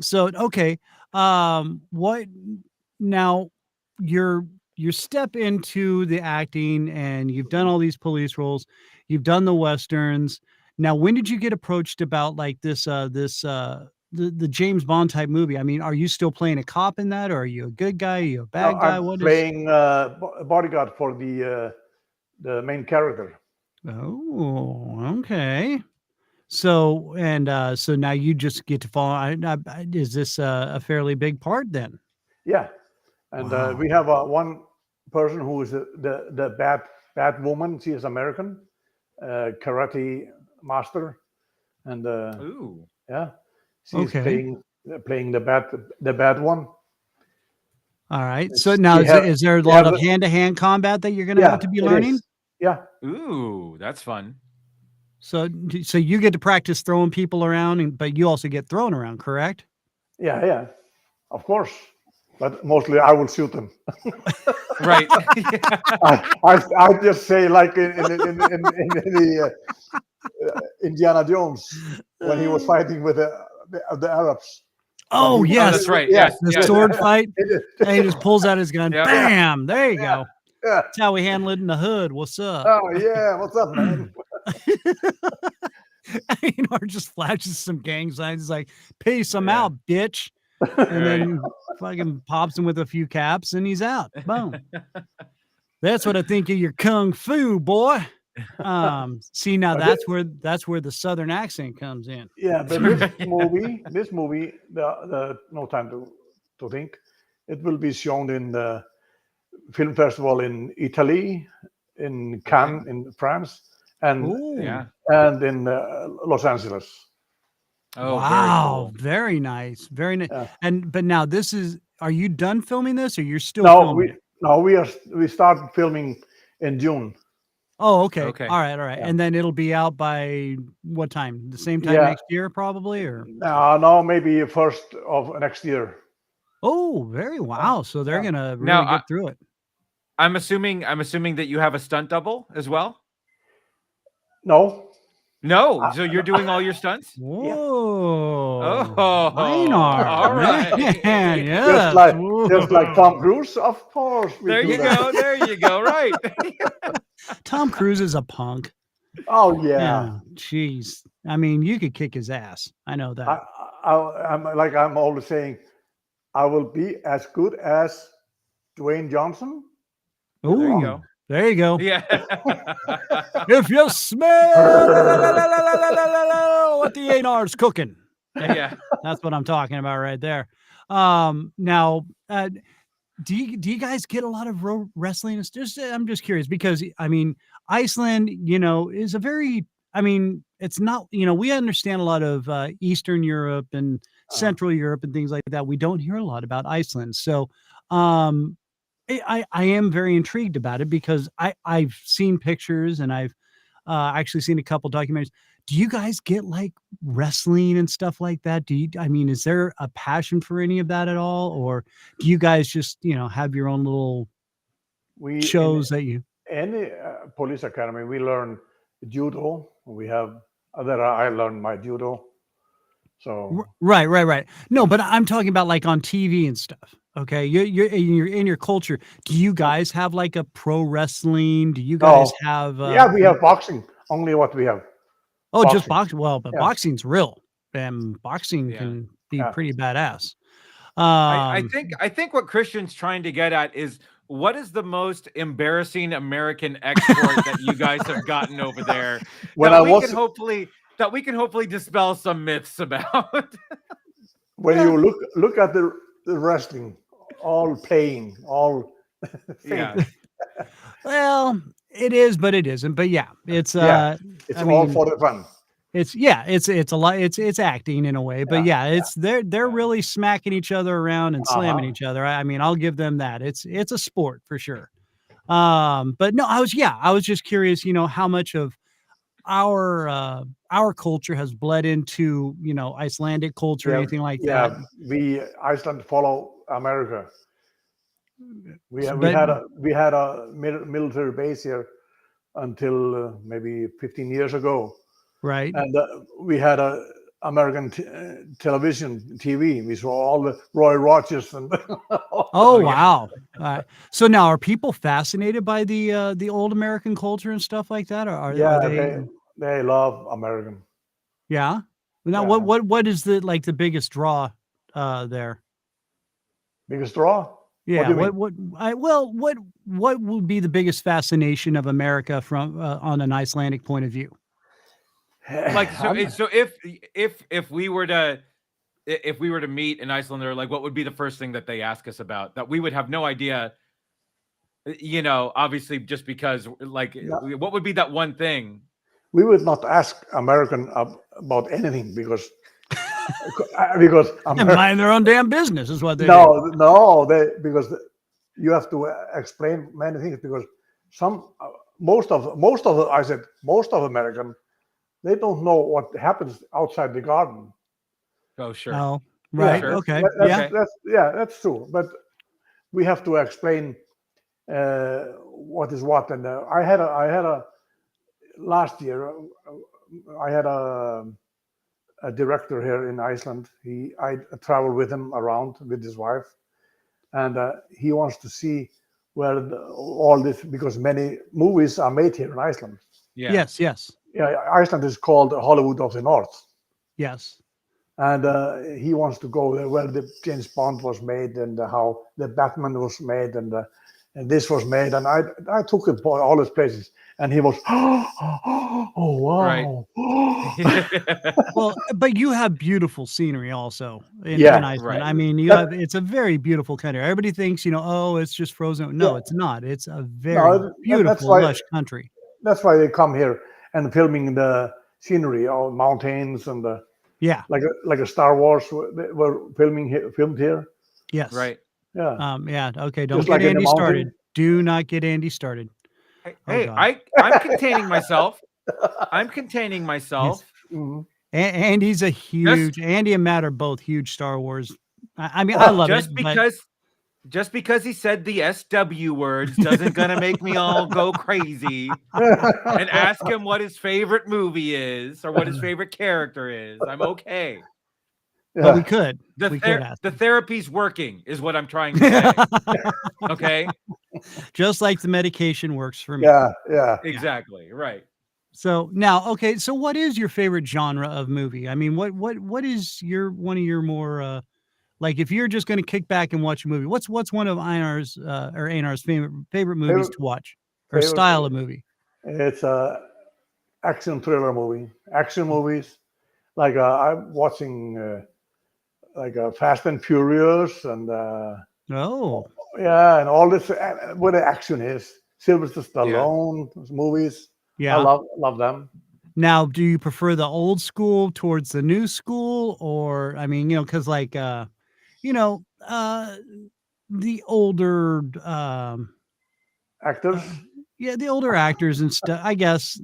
So okay, what now? Your step into the acting, and you've done all these police roles, you've done the westerns. Now, when did you get approached about like the James Bond type movie? I mean, are you still playing a cop in that, or are you a good guy? Are you a bad guy? I'm What is? playing bodyguard for the main character. Oh, okay. So so now you just get to follow. Is this a fairly big part then? Yeah, and Wow. we have one person who is the bad woman. She is American, karate master, and Ooh. yeah, she's Okay. playing the bad one. All right. So It's, now we have, is there a we lot have of the- hand-to-hand combat that you're going to yeah, have to be it learning? is. Yeah, Ooh, that's fun. So you get to practice throwing people around, but you also get thrown around, correct? yeah, of course. But mostly I will shoot them. Right. I just say like in the Indiana Jones when he was fighting with the Arabs. Oh, But he- yes. That's right. Yeah. Yes. The yes. sword fight. And he just pulls out his gun. Yep. Bam! There you go. Yeah. That's how we handle it in the hood. What's up? Oh yeah, what's up, man? Einar just flashes some gang signs. He's like, peace, I'm Yeah. out, bitch. And Right. then fucking pops him with a few caps and he's out. Boom. That's what I think of your kung fu, boy. See, now But that's where the southern accent comes in. Yeah, but this movie, the no time to think, it will be shown in the film festival in Italy, in Cannes in France, and Ooh. Yeah. and in Los Angeles. Oh, Wow, very very nice. Very nice. Yeah. But now are you done filming this or you're still No, filming? we started filming in June. Oh, okay. Okay. All right. Yeah. And then it'll be out by what time? The same time Yeah. next year, probably, or No, maybe first of next year. oh, very wow. So they're Yeah. gonna really Now, get through it. I'm assuming that you have a stunt double as well. No, No, so you're doing all your stunts. Whoa. Oh, Einar, all right. man, yeah. just like Tom Cruise, of course. There you go. There you go. Right. Tom Cruise is a punk. Oh yeah. Jeez. I mean, you could kick his ass. I know that. I'm always saying, I will be as good as Dwayne Johnson. Ooh, There you go. There you go. Yeah. If you smell what the Einar's cooking. Yeah. That's what I'm talking about right there. Now, do you guys get a lot of wrestling? It's just I'm just curious because I mean Iceland, is a very it's not we understand a lot of Eastern Europe and Central Europe and things like that. We don't hear a lot about Iceland, so I am very intrigued about it because I've seen pictures and I've actually seen a couple documentaries. Do you guys get like wrestling and stuff like that? Is there a passion for any of that at all? Or do you guys just, have your own little shows that you? Any police academy, we learn judo. We have I learned my judo. So Right. No, but I'm talking about like on TV and stuff. Okay, you're in your culture. Do you guys have like a pro wrestling? Do you guys No, have yeah, we have boxing. Only what we have. oh, just Boxing. boxing? Well, but Yeah, boxing's real, and boxing Yeah. can be yeah. pretty badass. I think what Christian's trying to get at is what is the most embarrassing American export that you guys have gotten over there When that I we can was hopefully dispel some myths about. when Yeah. you look at the wrestling, all playing, all Yeah. fake. Well, it is, but it isn't. But yeah, it's Yeah, it's I all mean, for the fun. it's a lot. It's acting in a way, but Yeah, yeah, it's they're Yeah. really smacking each other around and slamming uh-huh. each other. I mean, I'll give them that. It's a sport for sure. But no, I was just curious, how much of our culture has bled into, Icelandic culture or Yeah, anything like that. yeah. We Iceland follow America. But We had a military base here until maybe 15 years ago, right. and we had a American television TV. We saw all the Roy Rogers and Oh, Oh yeah. wow. So now are people fascinated by the old American culture and stuff like that? Or are yeah, they they love American. yeah? Now Yeah, what is the biggest draw there? biggest draw. What Yeah, do you mean? what would be the biggest fascination of America from on an Icelandic point of view? Like so I'm- it's so if we were to if we were to meet an Icelander, like what would be the first thing that they ask us about that we would have no idea, obviously just because like yeah, what would be that one thing? we would not ask American about anything because And mind their own damn business is what they do. no, because you have to explain many things because some most of I said most of American they don't know what happens outside the garden. Oh, sure. Oh, Yeah, right. Sure. Okay. that's, Yeah. Okay. that's true. But we have to explain what is what. And I had a last year. I had a director here in Iceland. I traveled with him around with his wife, and he wants to see where all this because many movies are made here in Iceland. Yeah. Yes, yes. Yeah, Iceland is called Hollywood of the North, Yes. and he wants to go there where the James Bond was made and how the Batman was made and this was made, and I took him to all these places, and he was oh Right. wow. Well, but you have beautiful scenery also in Yeah, Iceland. Right. I mean, that, it's a very beautiful country. Everybody thinks, oh, it's just frozen. yeah, No, it's not. It's a very no, that's beautiful, why lush country. they come here and filming the scenery, all mountains and Yeah. like a Star Wars they were filmed here. Yes. Right. Yeah, Yeah. Okay. Don't just get like in the Andy started. mountain. Do not get Andy started. Hey, Oh hey, God. I'm containing myself. I'm containing Yes. myself. Mhm. Andy's a Just huge. Andy and Matt are both huge Star Wars. I mean, I love it, just but because he said the SW words doesn't gonna make me all go crazy and ask him what his favorite movie is or what his favorite character is. I'm okay. but we Yeah, could The ask. the therapy's working is what I'm trying to say. Okay? Just like the medication works for me. yeah. Yeah. Exactly. Right. So now, okay. So what is your favorite genre of movie? I mean, what is one of your more like if you're just going to kick back and watch a movie? What's one of Einar's favorite movies Favorite, to watch or favorite. style of movie? It's a action thriller movie. Action movies like I'm watching like Fast and Furious and Oh, yeah, and all this what the action is. Sylvester Yeah. Stallone movies. I yeah. love them. Now, do you prefer the old school towards the new school, or I mean, because like you know, uh, the older Actors. yeah, the older actors and stuff, I guess,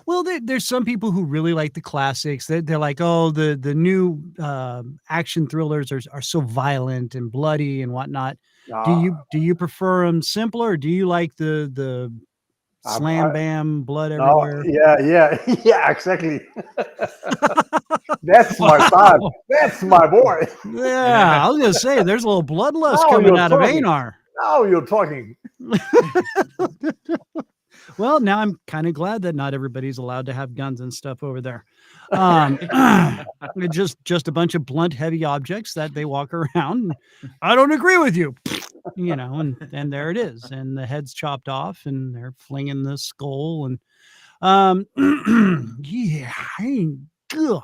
well, there's some people who really like the classics. They're like, oh, the new action thrillers are so violent and bloody and whatnot. Do Uh, you prefer them simpler, or do you like the Slam bam, blood no, everywhere. yeah, exactly. That's my son. That's my boy. Yeah, I was gonna say there's a little bloodlust Now coming you're out of talking. Einar. Now you're talking. Well, now I'm kind of glad that not everybody's allowed to have guns and stuff over there. Just a bunch of blunt, heavy objects that they walk around. I don't agree with you, and there it is, and the head's chopped off, and they're flinging the skull, and yeah, God.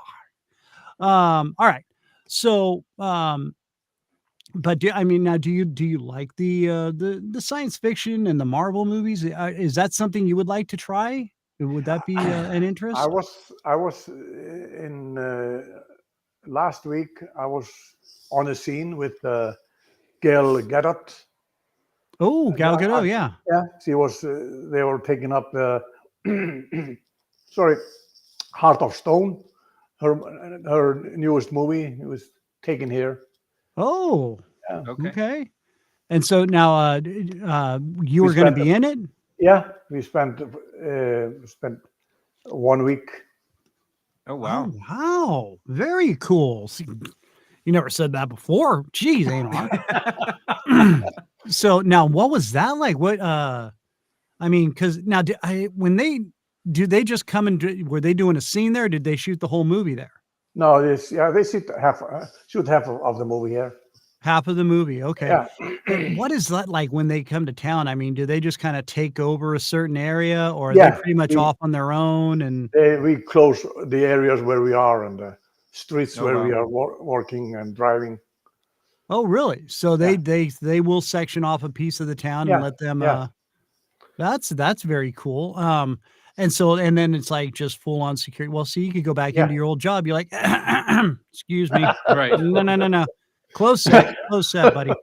All right, so but now do you like the science fiction and the Marvel movies? Is that something you would like to try? Would that be an interest? I was in last week. I was on a scene with Gail Gadot. Oh, Gal Gadot, yeah. Yeah, she was. They were taking up the sorry, Heart of Stone. Her newest movie. It was taken here. Oh, Yeah. okay. And so now, you were going to be in it? Yeah, we spent 1 week. Oh wow! Oh, wow, very cool. See, you never said that before. Jeez, Einar. So now, what was that like? What? Because now, did they just come and were they doing a scene there? Or did they shoot the whole movie there? No, they shoot half of the movie here. Half of the movie, okay. Yeah. And what is that like when they come to town? I mean, do they just kind of take over a certain area, or are Yeah, they pretty much off on their own? And we close the areas where we are and the streets Oh, where wow. we are working and driving. oh, really? So they will section off a piece of the town and let them. Yeah. That's very cool. And then it's like just full on security. Well, see, you could go back into your old job. You're like, excuse me, Right. no. Close set, buddy.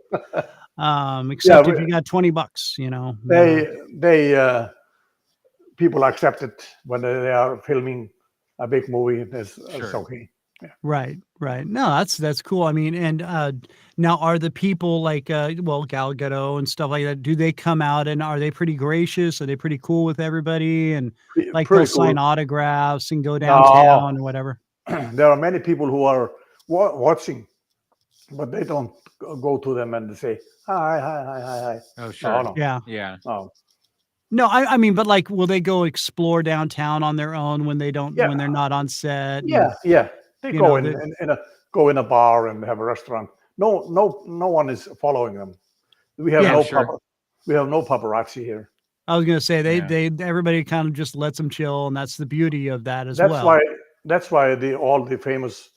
Except if you got $20, They people accept it when they are filming a big movie. It's okay. Yeah. Right. No, that's cool. I mean, and now are the people like Gal Gadot and stuff like that? Do they come out and are they pretty gracious? Are they pretty cool with everybody and like they'll sign autographs and go downtown and whatever? There are many people who are watching, but they don't go to them and say hi. Oh sure. No. Yeah. No. No, I mean, but like, will they go explore downtown on their own when they don't when they're not on set? Yeah. They go in a bar and have a restaurant. No one is following them. We have no paparazzi here. I was gonna say everybody kind of just lets them chill, and that's the beauty of that as well. That's why all the famous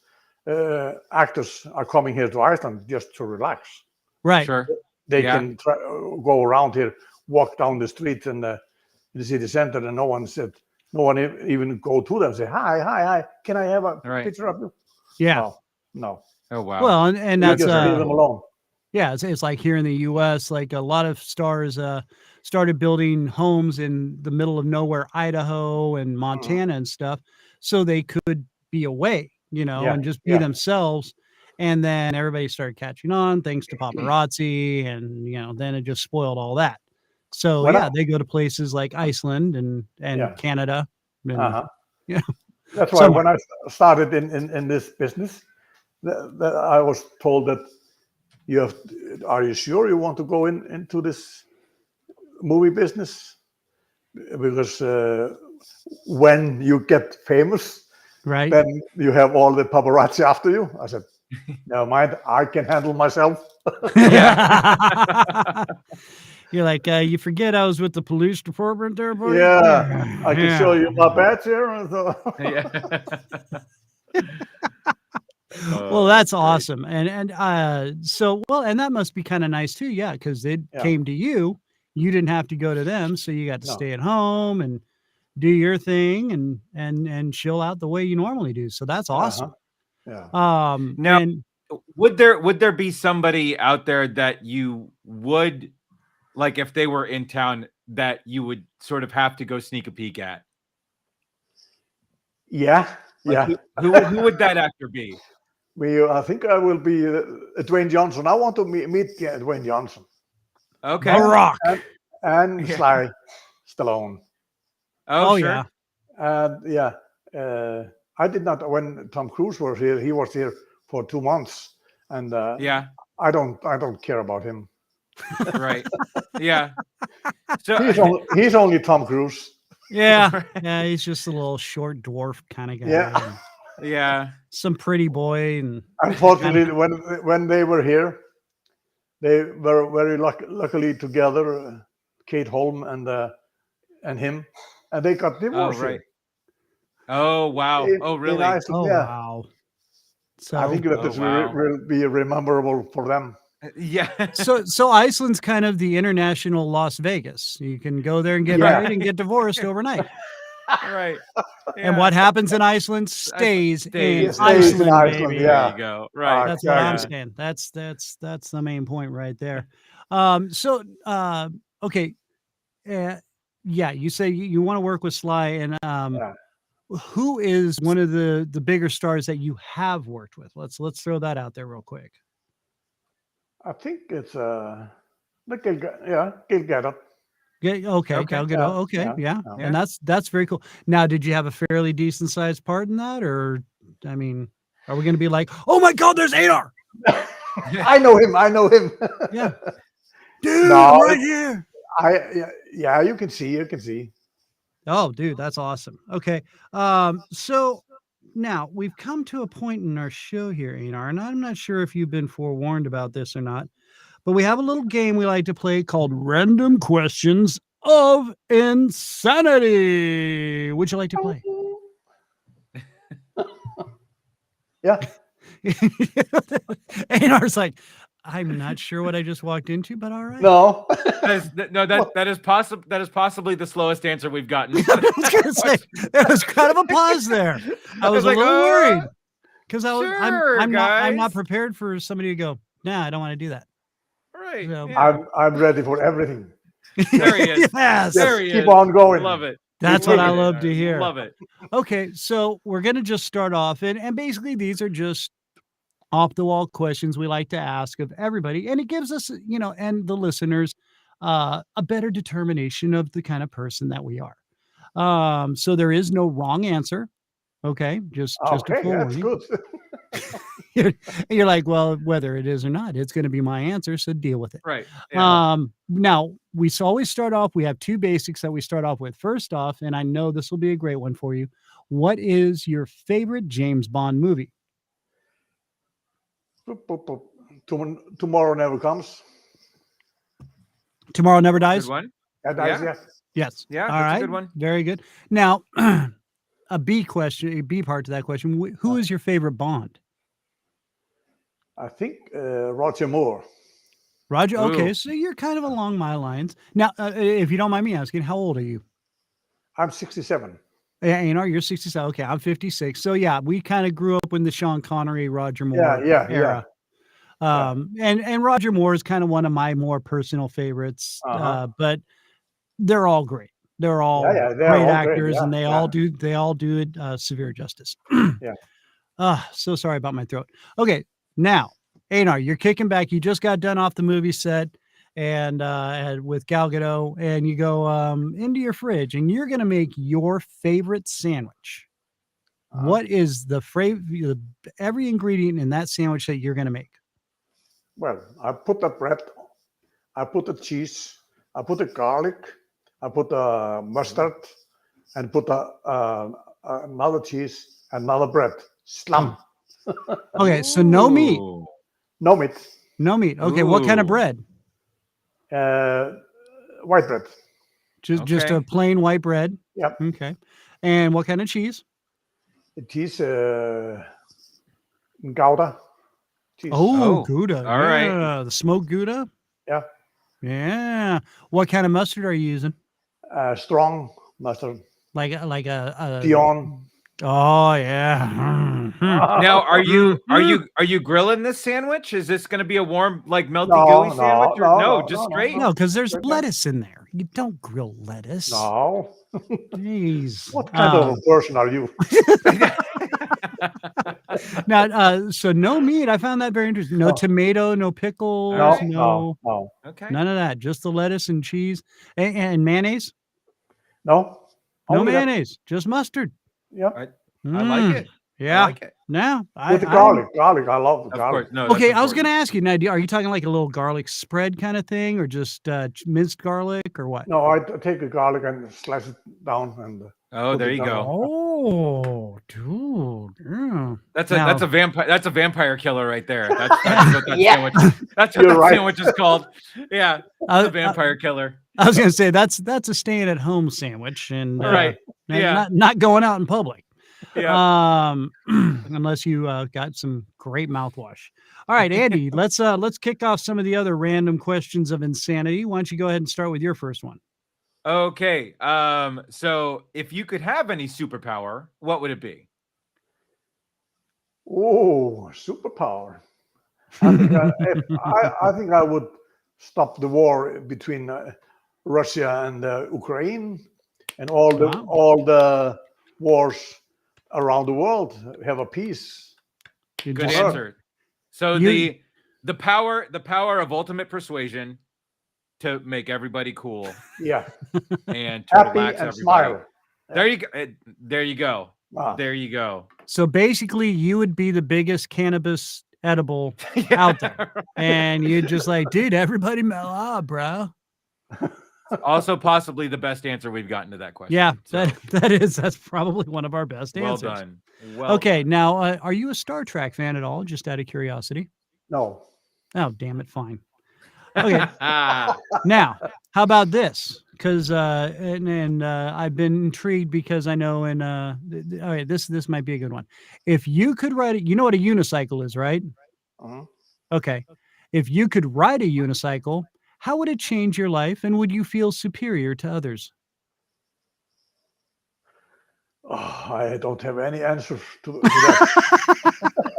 actors are coming here to Iceland just to relax. Right. Sure. They can go around here, walk down the street in the city center, and no one even go to them and say hi. Can I have a picture of you? Yeah. No. Oh wow. Well, and that's just leave them alone. Yeah, it's like here in the U.S., like a lot of stars started building homes in the middle of nowhere, Idaho and Montana and stuff, so they could be away, and just be themselves. And then everybody started catching on thanks to paparazzi, and then it just spoiled all that. So they go to places like Iceland and Canada. And, That's why when I started in this business, I was told that are you sure you want to go into this movie business? Because when you get famous, right, then you have all the paparazzi after you. I said, never mind, I can handle myself. You're like, you forget I was with the police department there, buddy? Yeah, I can show you my badge here. Well, that's awesome. And that must be kind of nice too. Yeah. Cause they came to you, you didn't have to go to them. So you got to stay at home and do your thing and chill out the way you normally do. So that's awesome. Yeah. Now, would there be somebody out there that you would, like if they were in town, that you would sort of have to go sneak a peek at? Yeah. Who would that actor be? I think I will be Dwayne Johnson. I want to meet Dwayne Johnson. Okay. The Rock. And Sly Stallone. Oh, sure. yeah. And yeah, I did not. When Tom Cruise was here, he was here for 2 months, and Yeah. I don't care about him. Right. Yeah. So He's only Tom Cruise. Yeah. Yeah. He's just a little short dwarf kind of guy. Yeah. and yeah. Some pretty boy. And Unfortunately, when they were here, they were very luckily together, Kate Holm and him, and they got Oh, divorced right. here. Oh, wow. Oh, In really? Iceland, oh, yeah. wow. So, I think that Oh, this wow. will be memorable for them. Yeah. so Iceland's kind of the international Las Vegas. You can go there and get Yeah. married and get divorced overnight. Right. And Yeah. what happens in Iceland stays in It stays in Iceland, Iceland, baby. yeah. There you go. Right. That's what I'm Yeah. saying. That's the main point right there. Okay. Yeah, you say you want to work with Sly, and Yeah. who is one of the bigger stars that you have worked with? Let's throw that out there real quick. I think it's Gil Gadot. Yeah, okay, Okay. Gal Gadot. Okay, yeah. Yeah. And that's very cool. Now, did you have a fairly decent sized part in that, or I mean, are we going to be like, oh my God, there's Einar? I know him. Yeah, dude, No, I'm right here. Yeah, you can see. Oh, dude, that's awesome. Okay. So now we've come to a point in our show here, Einar, and I'm not sure if you've been forewarned about this or not, but we have a little game we like to play called Random Questions of Insanity. Would you like to play? Yeah. Einar's like, I'm not sure what I just walked into, but all right. No. That is possibly the slowest answer we've gotten. I was gonna say there was kind of a pause there. I was like, a little worried because sure, I'm not guys. prepared for somebody to go, nah, I don't want to do that. Right. So- Yeah. I'm ready for everything. There he is. Yes. There he Keep is. on going. Love it. That's Love what I it, love Einar. to hear. Love it. Okay, so we're gonna just start off, and basically these are just off the wall questions we like to ask of everybody, and it gives us, and the listeners, a better determination of the kind of person that we are. So there is no wrong answer. Okay, just a Okay, that's forewarning. good. You're like, well, whether it is or not, it's going to be my answer, so deal with it. Right. Yeah. Now we always start off. We have two basics that we start off with. First off, and I know this will be a great one for you. What is your favorite James Bond movie? Boop, boop, boop. Tomorrow never comes. Tomorrow Never Good Dies. one. Yeah. Yes. Yeah, All that's right. a good one. Very good. Now, a B part to that question. Who is your favorite Bond? I think Roger Moore. Roger. Okay, Ooh. so you're kind of along my lines. Now, if you don't mind me asking, how old are you? I'm 67. Yeah, Einar, you're 67. Okay, I'm 56. So yeah, we kind of grew up in the Sean Connery, Roger Moore Yeah. era. And Roger Moore is kind of one of my more personal favorites. But they're all great. They're all They're great all great, actors, yeah, and they yeah. all do it severe justice. Yeah. So sorry about my throat. Okay, now Einar, you're kicking back. You just got done off the movie set and with Gal Gadot, and you go into your fridge, and you're gonna make your favorite sandwich. What is every ingredient in that sandwich that you're gonna make? Well, I put the bread, I put the cheese, I put the garlic, I put the mustard, and put another cheese, another bread. Slam. Okay, so no meat. Ooh. No meat. No meat. Okay, what kind of Ooh. bread? White bread. Just Okay. a plain white bread. Yep. Okay. And what kind of cheese? It is Gouda cheese. Oh, Oh, Gouda. all right. Yeah, the smoked Gouda. Yeah. Yeah. What kind of mustard are you using? Strong mustard. Like a Dion. Oh yeah. Mhm. Now, are you grilling this sandwich? Is this going to be a warm, like melty, No, gooey no, sandwich? Or no, just no, straight? No, because there's Okay. lettuce in there. You don't grill lettuce. No. Jeez. What kind of a person are you? Now, so no meat. I found that very interesting. No No. tomato, no pickles, No. Okay. none of that. Just the lettuce and cheese and mayonnaise. No. No Only that. mayonnaise, just mustard. Yeah. I like it. Yeah. I like it. No, With the garlic. Garlic. I love the Of garlic. course. No, Okay, that's I was going to important. ask you now, are you talking like a little garlic spread kind of thing or just minced garlic or what? No, I take the garlic and slice it down and Oh, put there it you down. go. Oh, dude. Yeah. That's Now- a vampire. That's a vampire killer right there. That's what that Yeah. sandwich. That's what You're that right. sandwich is called. Yeah, the vampire killer. I was going to say that's a staying at home sandwich and Right. Yeah. not going out in public. Yeah. Unless you got some great mouthwash. All right, Andy, let's kick off some of the other random questions of insanity. Why don't you go ahead and start with your first one? Okay. So if you could have any superpower, what would it be? Oh, superpower. I think I think I would stop the war between Russia and Ukraine and all the wars around the world. Have a peace. Good Sure. answer. So the power of ultimate persuasion to make everybody cool Yeah. and to Happy relax and everybody. smile. There you go. There you go. Ah. There you go. So basically, you would be the biggest cannabis edible out there, and you'd just like, dude, everybody mellow out, bro. Also, possibly the best answer we've gotten to that question. Yeah, So, that's probably one of our best well answers. done. Well Okay, done. now are you a Star Trek fan at all? Just out of curiosity. No. Oh, damn it! Fine. Okay. Now, how about this? Because I've been intrigued because I know okay, this might be a good one. If you could ride it, you know what a unicycle is, right? Uh-huh. Okay. If you could ride a unicycle, how would it change your life, and would you feel superior to others? Oh, I don't have any answers to that.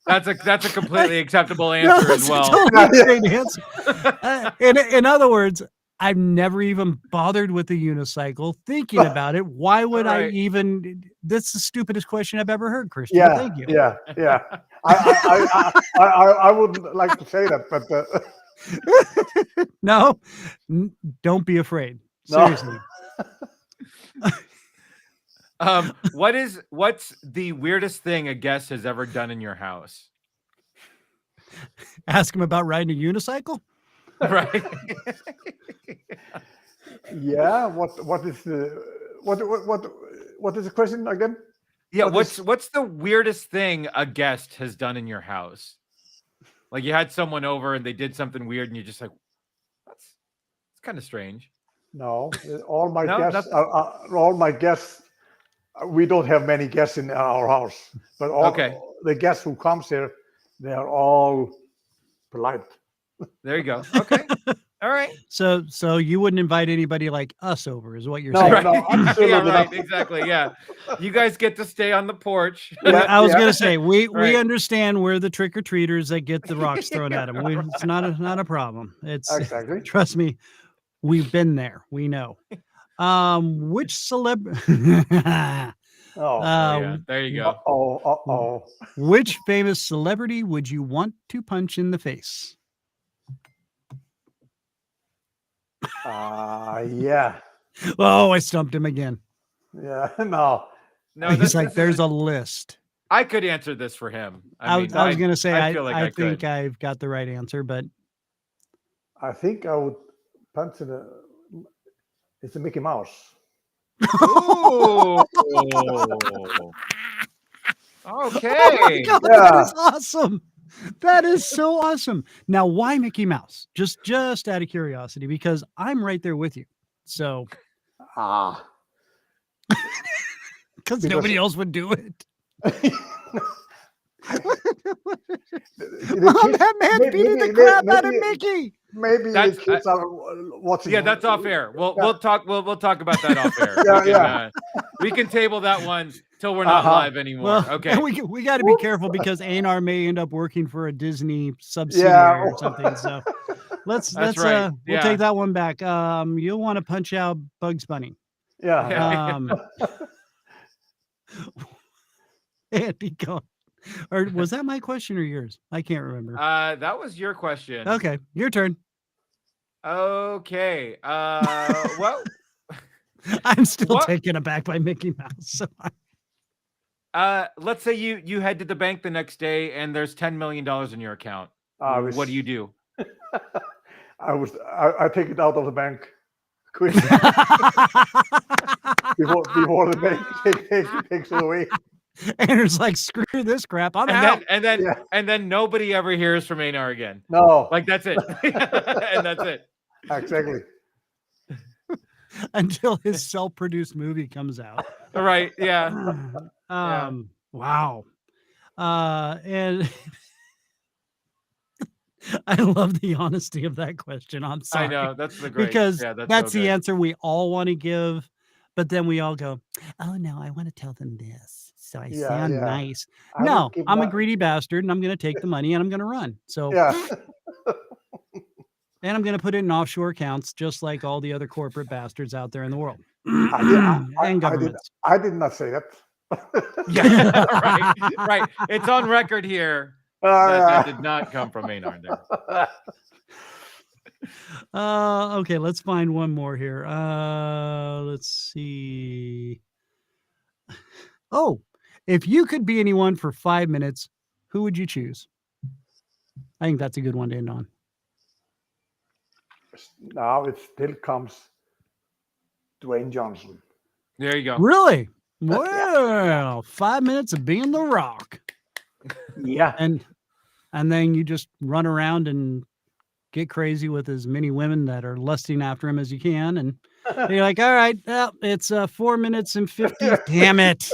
That's a completely acceptable No, answer that's as a well. totally great answer. In other words, I've never even bothered with a unicycle. Thinking about it, why would I Right. even? That's the stupidest question I've ever heard, Christian. Yeah, Thank you. yeah. I wouldn't like to say that, but No, don't be afraid. No. Seriously. What's the weirdest thing a guest has ever done in your house? Ask him about riding a unicycle. Right. yeah. What is the what is the question again? Yeah, What what's the weirdest thing a guest has done in your house? Like you had someone over and they did something weird and you're just like, it's kind of strange. No, all my No, guests all my guests. We don't have many guests in our house, but all Okay. the guests who comes here, they are all polite. There you go. Okay. All right. So you wouldn't invite anybody like us over, is what you're No, saying? Right. no, absolutely Yeah, right. not. Exactly. Yeah. You guys get to stay on the porch. Yeah, I was yeah. gonna say we Right. understand we're the trick or treaters that get the rocks thrown at them. It's not a problem. It's Exactly. trust me, we've been there. We know. Which celeb? Oh, Yeah, there you go. oh. Which famous celebrity would you want to punch in the face? Yeah, Oh, I stumped him again. yeah. No, No, He's this like, is- there's a list. I could answer this for him. I was gonna say I feel like I I think could. I've got the right answer, but I think I would punch in the. It's a Mickey Mouse. Ooh. oh my Okay. God, Yeah. that is awesome. That is so awesome. Now, why Mickey Mouse? Just out of curiosity, because I'm right there with you. So, Ah, because Because- nobody else would do it. The Oh, kids- that man maybe- beating the maybe- crap out of maybe- Mickey. Maybe That's- the kids are watching. Yeah, that's off air. We'll talk. We'll talk about that off air. Yeah, We can table that one till we're not Uh-huh. live anymore. Well, Okay. and we got to be careful because Einar may end up working for a Disney subsidiary or something. So let's That's right. we'll Yeah. take that one back. You'll want to punch out Bugs Bunny. Yeah. Yeah. Andy, go. Or was that my question or yours? I can't remember. That was your question. Okay, your turn. Okay. Well, I'm still What? taken aback by Mickey Mouse. So let's say you head to the bank the next day and there's $10 million in your account. What do you do? I take it out of the bank quickly before the bank takes it away. Einer's like, screw this crap. I'm out. And then nobody ever hears from Einar again. No, Like that's it. And that's it. exactly. Until his self-produced movie comes out. Right. Yeah. Wow. And I love the honesty of that question. I'm sorry. I know. That's the great. Because yeah, that's so the good. answer we all want to give, but then we all go, oh no, I want to tell them this, so I sound nice. No, I'm a greedy bastard, and I'm going to take the money and I'm going to run. So and I'm going to put it in offshore accounts, just like all the other corporate bastards out there in the world. And governments. I did not say that. Yeah, right. It's on record here. That did not come from Einar there. Okay, let's find one more here. Let's see. Oh, if you could be anyone for 5 minutes, who would you choose? I think that's a good one to end on. Now it still comes Dwayne Johnson. There you go. Really? Well, 5 minutes of being The Rock. Yeah. And then you just run around and get crazy with as many women that are lusting after him as you can. And you're like, all right, well, it's 4 minutes and 50. Damn it.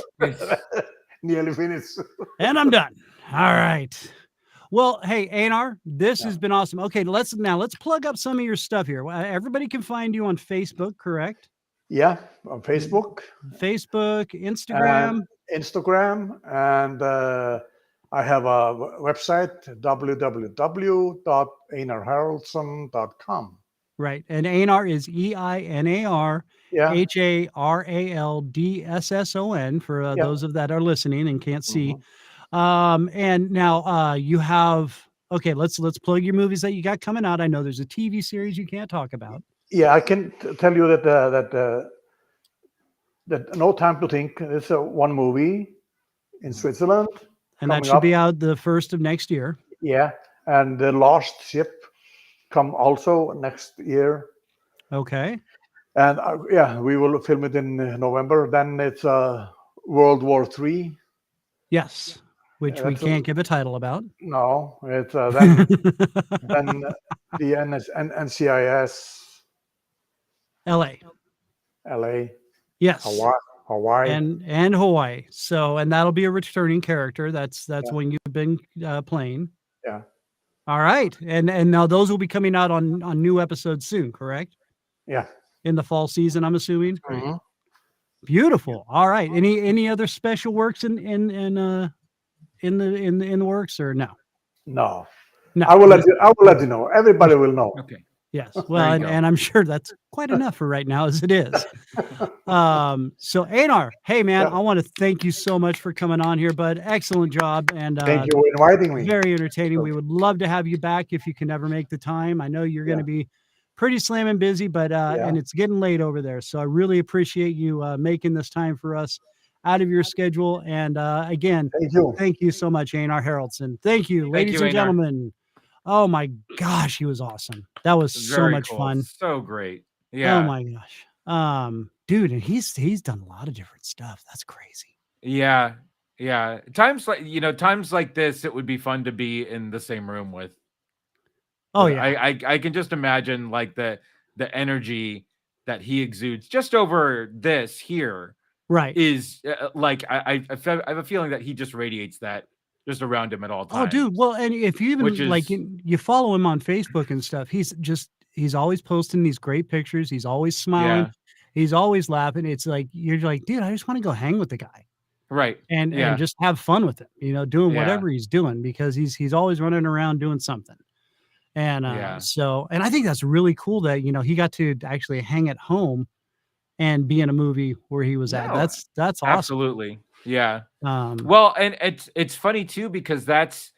Nearly finished. And I'm done. All right. Well, hey, Einar, this has been awesome. Okay, let's plug up some of your stuff here. Everybody can find you on Facebook, correct? Yeah, on Facebook. Instagram. And I have a website, www.einarharaldsson.com. Right. And Einar is EINAR HARALDSSON for those of that are listening and can't see. And now you have, okay, let's plug your movies that you got coming out. I know there's a TV series you can't talk about. Yeah, I can tell you that No Time to Think is one movie in Switzerland. And that should be out the 1st of next year. Yeah. And The Lost Ship come also next year. Okay. And we will film it in November. Then it's World War III. Yes, which we can't give a title about. No, it's then the NCIS. LA. Yes. Hawaii. And Hawaii. So, and that'll be a returning character. That's when you've been playing. Yeah. All right. And now those will be coming out on new episodes soon, correct? Yeah. In the fall season, I'm assuming. Mm-hmm. Beautiful. All right. Any other special works in the works or no? No. I will let you know. Everybody will know. Okay. Yes. Well, and I'm sure that's quite enough for right now as it is. So Einar, hey man, I want to thank you so much for coming on here, bud. Excellent job. And thank you for inviting me. Very entertaining. Sure. We would love to have you back if you can ever make the time. I know you're going to be pretty slamming busy, but and it's getting late over there. So I really appreciate you making this time for us out of your schedule. And again, thank you so much, Einar Haraldsson. Thank you, ladies and gentlemen. Oh my gosh, he was awesome. That was so much fun. So great. Yeah. Oh my gosh. Dude, and he's done a lot of different stuff. That's crazy. Yeah. Yeah. Times like this, it would be fun to be in the same room with. Oh yeah. I can just imagine like the energy that he exudes just over this here. Right. Is like I have a feeling that he just radiates that just around him at all times. Oh, dude. Well, and if you even you follow him on Facebook and stuff, he's always posting these great pictures. He's always smiling. Yeah. He's always laughing. It's like, you're like, dude, I just want to go hang with the guy. Right. And just have fun with him, doing whatever he's doing, because he's always running around doing something. And so, and I think that's really cool that, he got to actually hang at home and be in a movie where he was at. That's awesome. Absolutely. Yeah. Um, Well, and it's funny too because that's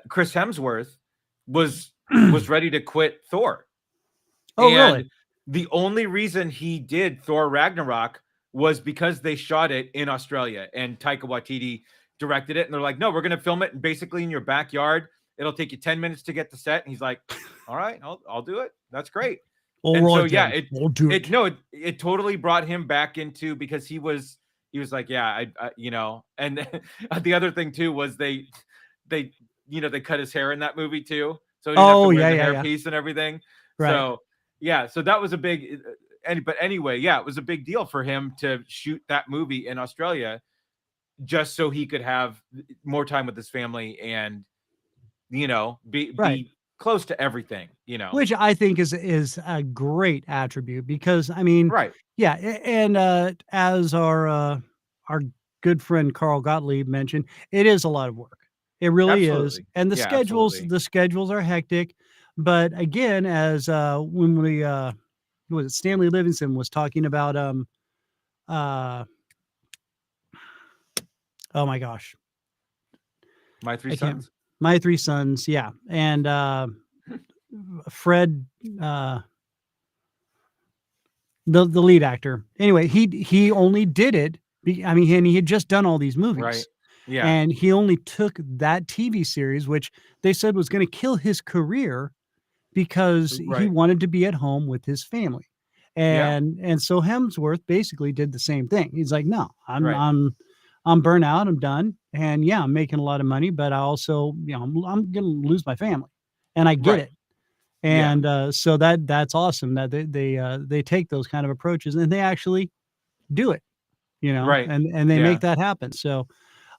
Chris Hemsworth was ready to quit Thor. oh, And really? the only reason he did Thor Ragnarok was because they shot it in Australia and Taika Waititi directed it. And they're like, no, we're going to film it basically in your backyard. It'll take you 10 minutes to get the set. And he's like, all right, I'll do it. That's great. All And so, right, yeah, then. We'll do it. it totally brought him back into, because he was like, yeah, I you know, and the other thing too was they they cut his hair in that movie too. So he didn't have to Oh, wear yeah, the yeah, yeah. hairpiece and everything. Right. So yeah, so that was a big, but anyway, yeah, it was a big deal for him to shoot that movie in Australia just so he could have more time with his family and, be Right. close to everything, Which I think is a great attribute because, I mean, Right. yeah, and, as our good friend Carl Gottlieb mentioned, it is a lot of work. It really is, Absolutely. and Yeah, absolutely. the schedules are hectic, but again, as, when we, who was it? Stanley Livingston was talking about, uh oh my gosh, My Three I can't Sons. My Three Sons, yeah, and, Fred, the lead actor. Anyway, he only did it I mean, and he had just done all these movies. Right. Yeah. And he only took that TV series, which they said was gonna kill his career because he Right. wanted to be at home with his family. Yeah. And so Hemsworth basically did the same thing. He's like, "No, Right. I'm burnt out, I'm done, and yeah, I'm making a lot of money, but I also, I'm gonna lose my family." And I get Right. it. Yeah. And, so that's awesome that they take those kind of approaches and they actually do it, Right. and they Yeah. make that happen. So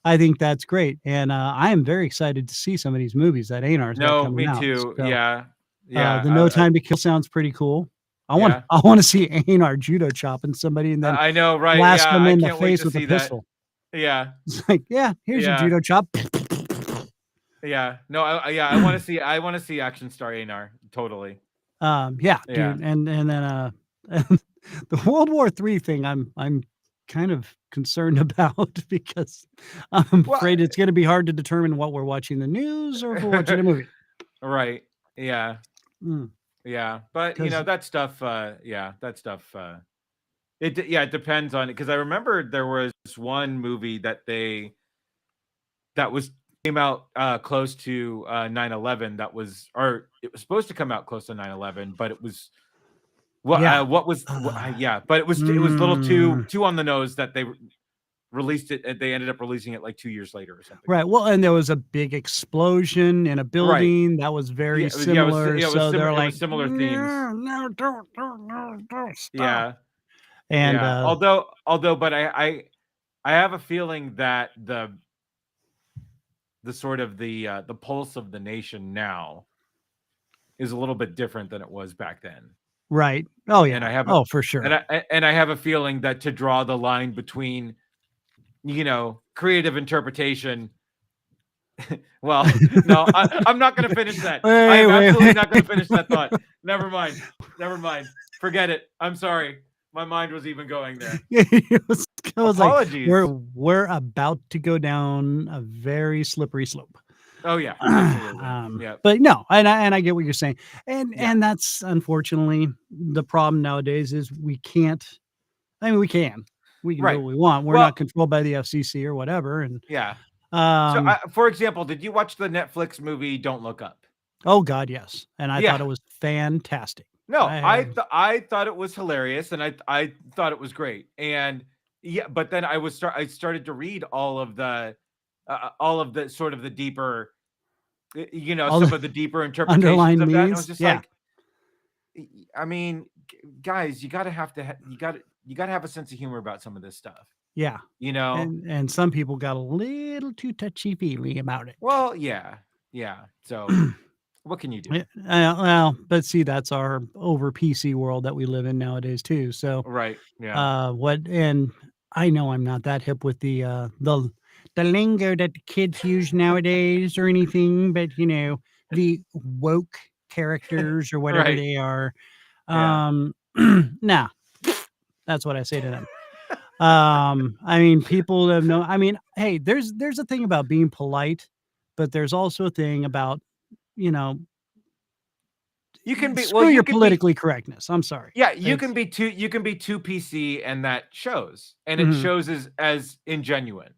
I think that's great. And, I am very excited to see some of these movies that Einar's got No, coming me out. too. So, Yeah. the No Yeah. Time to Kill sounds pretty cool. Yeah. I wanna see Einar judo chopping somebody and then I know, right? blast Yeah, them I in the can't wait face to with a see that. pistol. Yeah. It's like, "Yeah, here's your Yeah. judo chop." Yeah. No, I want to see action star Einar. Totally. Yeah, Yeah. dude, and then, the World War III thing, I'm kind of concerned about because I'm Well, afraid it's gonna be hard to determine what we're watching the news or if we're watching a movie. right. Yeah. Mm, Yeah. But 'cause that stuff, that stuff, it depends on it. Cause I remember there was one movie that came out close to 9/11 or it was supposed to come out close to 9/11, but it was yeah. but it was a little Mm. too on the nose that they released it. They ended up releasing it like 2 years later or something. Right, well, and there was a big explosion in a Right. building that was very Yeah, similar, it was so they're it like, was similar themes. No, don't, stop." Yeah. And, Yeah. But I have a feeling that the sort of the pulse of the nation now is a little bit different than it was back then. right. Oh, And I yeah. have Oh, for sure. I have a feeling that to draw the line between creative interpretation. Well, no, I'm not going to finish that. I am absolutely not going to finish that thought. Never mind. Forget it. I'm sorry. My mind was even going there. It was Apologies. like, we're about to go down a very slippery slope. Oh yeah, absolutely. Yeah. But no, and I get what you're saying. And Yeah. and that's unfortunately the problem nowadays is we can do Right. what we want. We're Well- not controlled by the FCC or whatever. And Yeah. So, um for example, did you watch the Netflix movie Don't Look Up? oh god, yes. And I Yeah. thought it was fantastic. No, I- I thought it was hilarious, and I thought it was great. And yeah, but then I started to read all of the sort of the deeper, All some the of the deeper interpretations underlying of that. And I meanings, was just yeah. like, I mean, guys, you got to have a sense of humor about some of this stuff. Yeah. And some people got a little too touchy-feely about it. Well, yeah. So, what can you do? Well, but see, that's our over PC world that we live in nowadays too. So, Right. Yeah. and I know I'm not that hip with the lingo that the kids use nowadays or anything, but the woke characters or whatever Right. they are. Yeah. Nah, that's what I say to them. I mean, people have no. I mean, hey, there's a thing about being polite, but there's also a thing about, you know, You can be screw your you can be politically correctness. I'm sorry. yeah, you It's can be too PC, and that shows. And it Mhm. shows as ingenuine.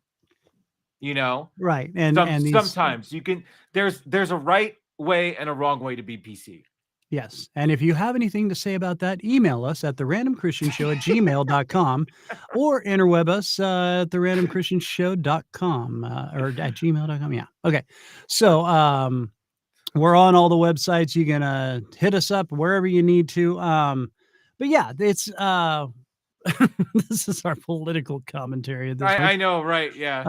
You know? Right. And these Sometimes you can there's a right way and a wrong way to be PC. Yes. And if you have anything to say about that, email us at therandomchristianshow@gmail.com or interweb us at therandomchristianshow.com or at gmail.com. Yeah. Okay. So we're on all the websites. You can hit us up wherever you need to. But yeah, it's this is our political commentary this week. I know, right? Yeah.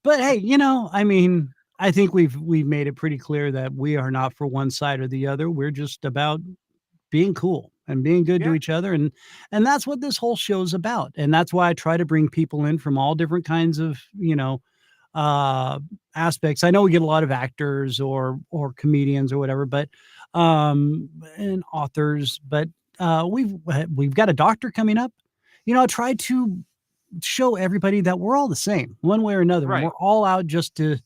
But hey, you know, I mean, I think we've made it pretty clear that we are not for one side or the other. We're just about being cool and being good to Yeah. each other, and that's what this whole show's about. And that's why I try to bring people in from all different kinds of, uh aspects. I know we get a lot of actors or comedians or whatever, but and authors, but we've got a doctor coming up. I try to show everybody that we're all the same one way or another, and Right. we're all out just to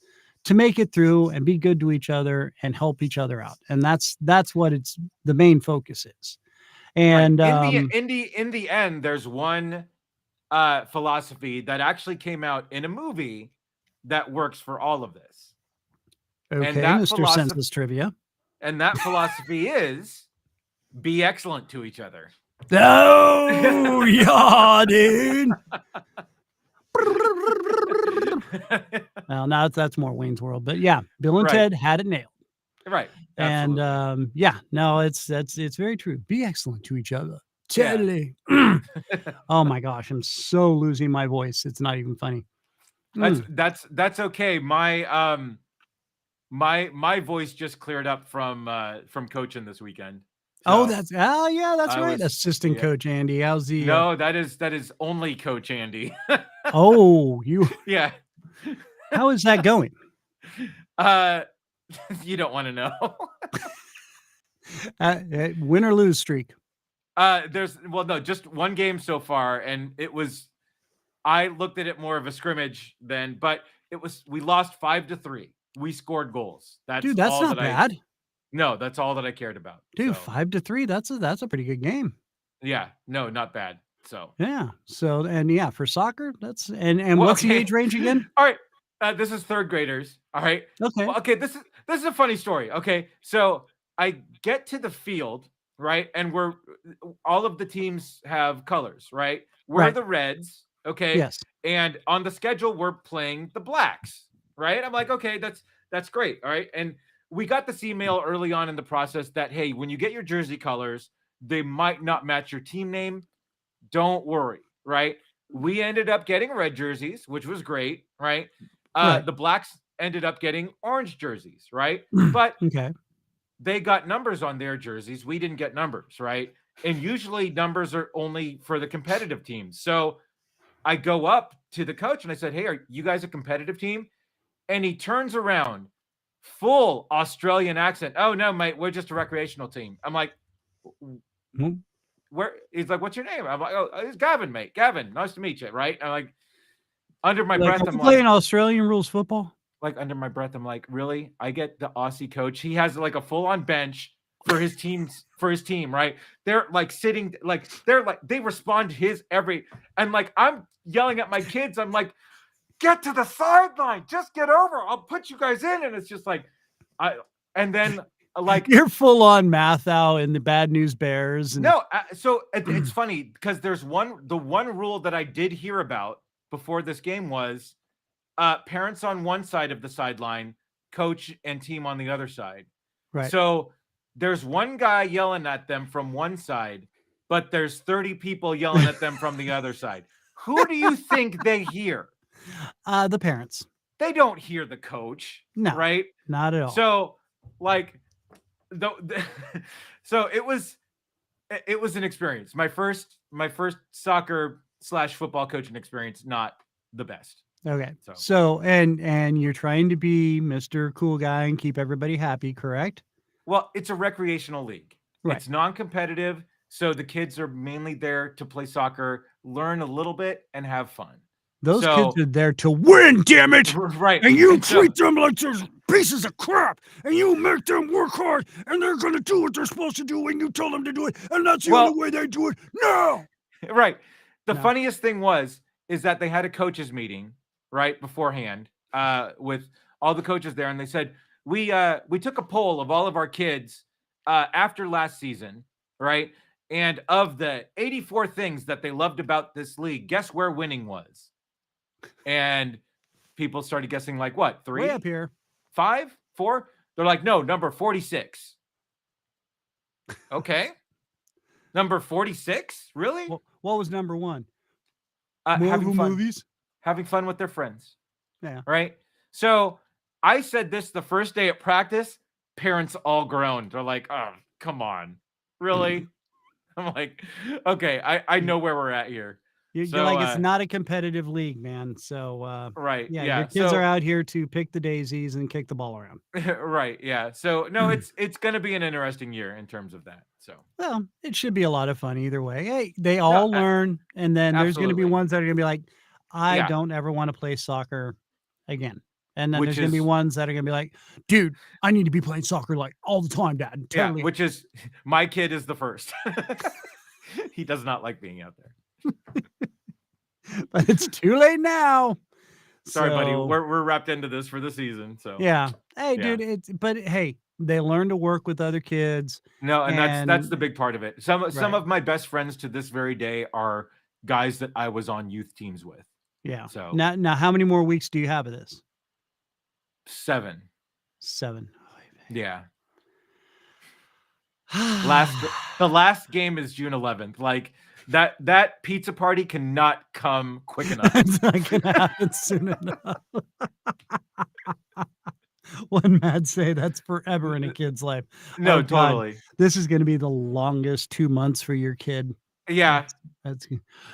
make it through and be good to each other and help each other out. And that's what it's the main focus is. Right. And In the end, there's one philosophy that actually came out in a movie that works for all of this. okay, that Mr. Senseless Trivia. And that philosophy is be excellent to each other. Oh yeah, dude. Well, now that's more Wayne's World, but yeah, Bill and Right. Ted had it nailed. Right. And Absolutely. yeah, no, it's very true. Be excellent to each other. Yeah. Totally. Oh my gosh, I'm so losing my voice. It's not even funny. That's okay. My voice just cleared up from coaching this weekend. Oh, So yeah, that's I right. was Assistant yeah. coach Andy. How's the No, that is only Coach Andy. Oh, Yeah. how is that going? You don't want to know. Win or lose streak. No, just one game so far, and I looked at it more of a scrimmage but we lost 5-3. We scored goals. Dude, that's all not that bad. No, that's all that I cared about. Dude, So, 5-3, that's a pretty good game. yeah, no, not bad. So, Yeah. So, and yeah, for soccer, that's and well, what's the okay. age range again? All right. This is third graders. All right. Okay. Well, okay, this is a funny story. Okay. So I get to the field, right? And all of the teams have colors, right? We're Right. the Reds, okay? Yes. And on the schedule, we're playing the Blacks, right? I'm like, okay, that's great. All right. And we got this email early on in the process that, hey, when you get your jersey colors, they might not match your team name. Don't worry, right? We ended up getting red jerseys, which was great, right? Right. The Blacks ended up getting orange jerseys, right? But Okay. they got numbers on their jerseys. We didn't get numbers, right? And usually numbers are only for the competitive teams. So I go up to the coach and I said, hey, are you guys a competitive team? And he turns around, full Australian accent. Oh, no, mate, we're just a recreational team. I'm like, where? He's like, what's your name? I'm like, oh, it's Gavin, mate. Gavin, nice to meet you, right? I'm like, under my breath, I'm playing Australian rules football. like, under my breath, I'm like, really? I get the Aussie coach. He has like a full-on bench for his team, right? They're like sitting, like they respond to his and like I'm yelling at my kids. I'm like, get to the sideline, just get over. I'll put you guys in, and it's just like, and then like you're full on Mathau in the Bad News Bears. No, so it's funny because the one rule that I did hear about before this game was parents on one side of the sideline, coach and team on the other side. Right. So there's one guy yelling at them from one side, but there's 30 people yelling at them from the other side. Who do you think they hear? The parents. They don't hear the coach. No, right? Not at all. So like, so it was an experience. My first soccer / football coaching experience, not the best. Okay. So and you're trying to be Mr. Cool Guy and keep everybody happy, correct? Well, it's a recreational league. Right. It's non-competitive. So the kids are mainly there to play soccer, learn a little bit, and have fun. Those kids So are there to win, damn it! right, And you and so treat them like they're pieces of crap, and you make them work hard, and they're gonna do what they're supposed to do when you tell them to do it, and that's the well, only way they do it. No, right. The no. funniest thing is that they had a coaches meeting right beforehand with all the coaches there, and they said we took a poll of all of our kids after last season, right? And of the 84 things that they loved about this league, guess where winning was? And people started guessing like what? 3? Way up here. 5? 4? They're like, no, number 46. Okay. Number 46? Really? What was number 1? Having fun. Movies. Having fun with their friends. Yeah. Right? So I said this the first day at practice. Parents all groaned. They're like, oh, come on. Really? I'm like, okay, I know where we're at here. You're So, like, it's not a competitive league, man. So, right. yeah, Yeah. your kids So, are out here to pick the daisies and kick the ball around. right. Yeah. So, no, it's going to be an interesting year in terms of that. So, Well, it should be a lot of fun either way. Hey, they all learn, and then there's going to be absolutely. ones that are going to be like, I Yeah. don't ever want to play soccer again. And then Which there's going to be is- ones that are going to be like, dude, I need to be playing soccer like all the time, Dad. Yeah. Totally. Which is my kid is the first. He does not like being out there. But it's too late now. Sorry, buddy. So, We're wrapped into this for the season. So yeah. Hey, Yeah. dude, but hey, they learn to work with other kids. No, and that's And- the big part of it. Some Right. of my best friends to this very day are guys that I was on youth teams with. Yeah. So Now, how many more weeks do you have of this? 7. 7. Yeah. The last game is June 11th. Like that pizza party cannot come quick enough. It's not gonna happen soon enough. One mad say that's forever in a kid's life. No, Oh, God. totally. This is going to be the longest 2 months for your kid. Yeah. That's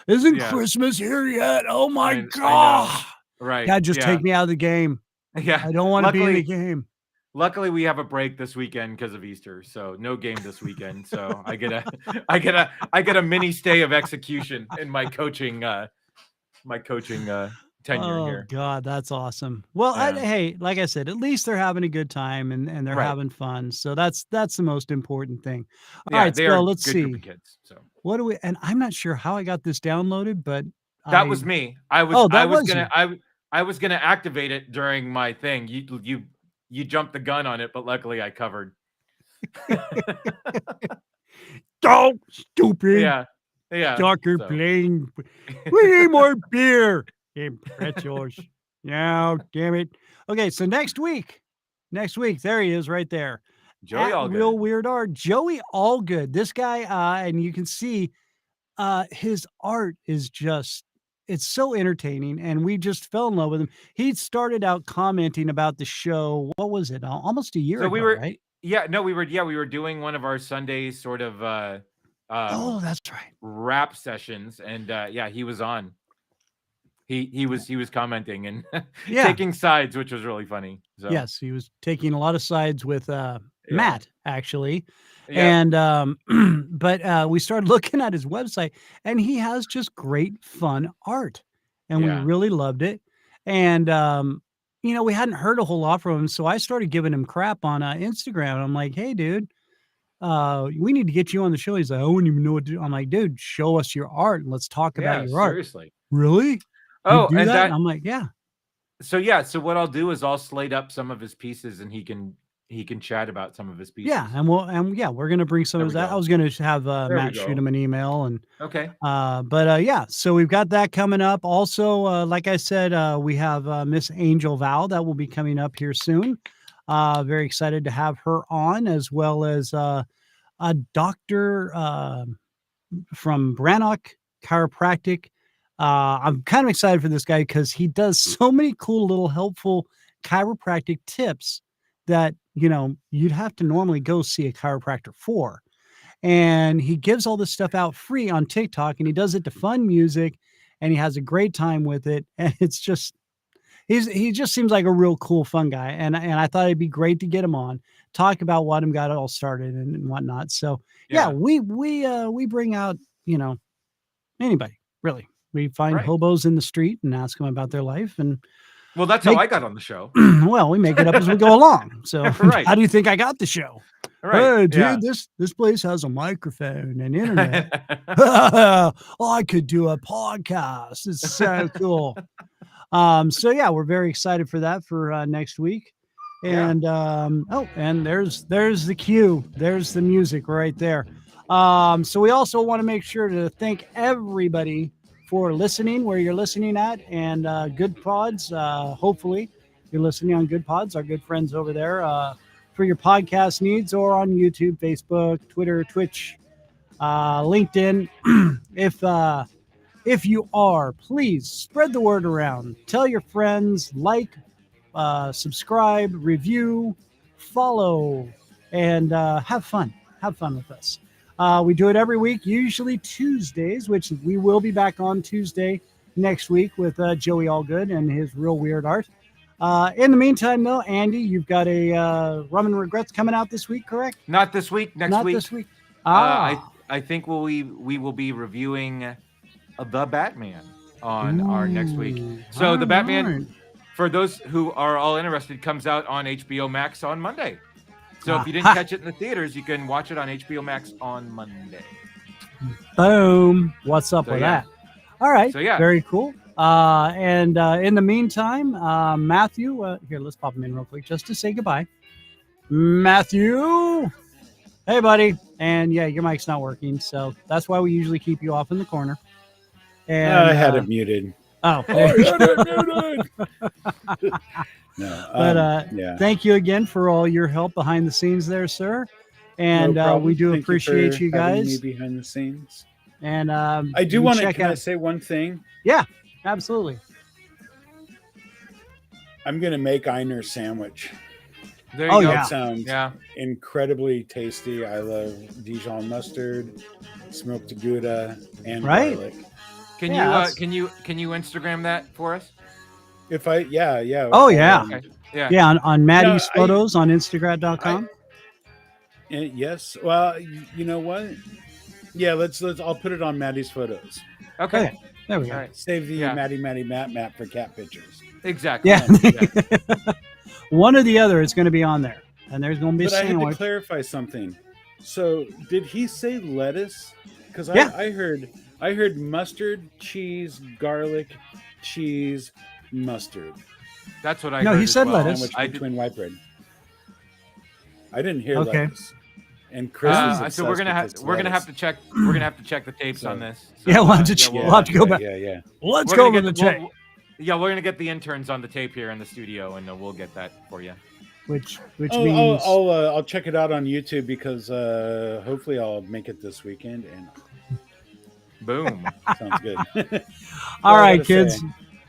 isn't Yeah. Christmas here yet? Oh my I know. God! Right. Dad, just yeah. take me out of the game. Yeah. I don't want to be in the Luckily- game. Luckily, we have a break this weekend because of Easter, so no game this weekend. So I get a mini stay of execution in my coaching tenure Oh here. God, that's awesome. Well, Yeah. hey, like I said, at least they're having a good time and they're Right. having fun. So that's the most important thing. All Yeah, right, they so are a let's good see. group of kids. So What do we? And I'm not sure how I got this downloaded, but that was me. I was gonna activate it during my thing. You jumped the gun on it, but luckily I covered. Oh, stupid. Yeah. Soccer so. playing. We need more beer. Pretzels. No, damn it. Okay, so next week, there he is right there. Joey At Allgood. Real Weird Art. Joey Allgood. This guy, and you can see his art is just, it's so entertaining, and we just fell in love with him. He started out commenting about the show. What was it? Almost a year So ago, we were right? we were doing one of our Sunday sort of Oh, that's right. rap sessions, and he was on. He was commenting and Yeah. taking sides, which was really funny. So Yes, he was taking a lot of sides with Matt, actually. yeah, And but we started looking at his website, and he has just great fun art, and Yeah. we really loved it. And we hadn't heard a whole lot from him, so I started giving him crap on Instagram. I'm like, hey, dude, we need to get you on the show. He's like, I wouldn't even know what to do. I'm like, dude, show us your art and let's talk about your art. seriously. Really? You Oh, do and that I'm like, yeah. so what I'll do is I'll slate up some of his pieces, and he can chat about some of his pieces. Yeah, and we're gonna bring some There of we that. go. I was gonna have There we Matt go. shoot him an email, and Okay. so we've got that coming up. Also, like I said, we have Miss Angel Val that will be coming up here soon. Very excited to have her on, as well as a doctor from Brannock Chiropractic. I'm kind of excited for this guy because he does so many cool little helpful chiropractic tips that you'd have to normally go see a chiropractor for. And he gives all this stuff out free on TikTok, and he does it to fun music, and he has a great time with it. And it's just, he just seems like a real cool, fun guy, and I thought it'd be great to get him on, talk about what him got it all started and whatnot. So yeah, we bring out anybody really. We find hobos in the street and ask them about their life, and well, that's how I got on the show. Well, we make it up as we go along. So Right. How do you think I got the show? Right. Hey, dude, this place has a microphone and internet. I could do a podcast. It's so cool. So yeah, we're very excited for that for next week. And and there's the cue. There's the music right there. So we also want to make sure to thank everybody for listening where you're listening at, and Good Pods. Hopefully you're listening on Good Pods, our good friends over there, for your podcast needs, or on YouTube, Facebook, Twitter, Twitch, LinkedIn. If you are, please spread the word around. Tell your friends, like, subscribe, review, follow, and have fun. Have fun with us. We do it every week, usually Tuesdays, which we will be back on Tuesday next week with Joey Allgood and his Real Weird Art. In the meantime, though, Andy, you've got a Rum and Regrets coming out this week, correct? Not this week. Next week. Not this week. I think we will be reviewing The Batman on our next week. So The Batman, for those who are all interested, comes out on HBO Max on Monday. So if you didn't catch it in the theaters, you can watch it on HBO Max on Monday. Boom. What's up with that? All right. So yeah. Very cool. And in the meantime, Matthew, here, let's pop him in real quick just to say goodbye. Matthew. Hey, buddy. And yeah, your mic's not working. So that's why we usually keep you off in the corner. And I had it muted. Oh, No, but thank you again for all your help behind the scenes there, sir. And we do appreciate you guys. Me behind the scenes. And I do want to. Can I say one thing? Yeah, absolutely. I'm gonna make Einar sandwich. There you go. That sounds incredibly tasty. I love Dijon mustard, smoked Gouda, and garlic. Can you Instagram that for us? If I Oh yeah. Okay. On Maddie's photos on Instagram.com. Yes. Well, you know what? Yeah, let's I'll put it on Maddie's photos. Okay. There we go. Right. Save the Maddie Matt for cat pictures. Exactly. Yeah. One or the other is going to be on there. And there's going to be a sandwich. I had to clarify something. So, did he say lettuce? Cuz I heard mustard, cheese, garlic, cheese, mustard. That's what I heard. No, he said lettuce. Sandwich between white bread. I didn't hear lettuce. And Chris so we're gonna have to check the tapes on this. So, we'll have to go back. Yeah. Let's go over the tape. We're gonna get the interns on the tape here in the studio, and we'll get that for you. Which means I'll check it out on YouTube because hopefully I'll make it this weekend. And boom, sounds good. All right, kids.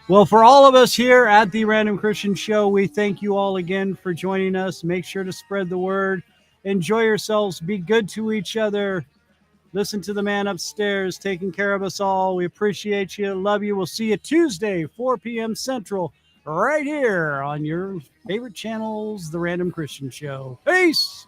Well, for all of us here at the Random Christian Show, we thank you all again for joining us. Make sure to spread the word. Enjoy yourselves. Be good to each other. Listen to the man upstairs taking care of us all. We appreciate you. Love you. We'll see you Tuesday, 4 p.m. Central, right here on your favorite channels, The Random Christian Show. Peace.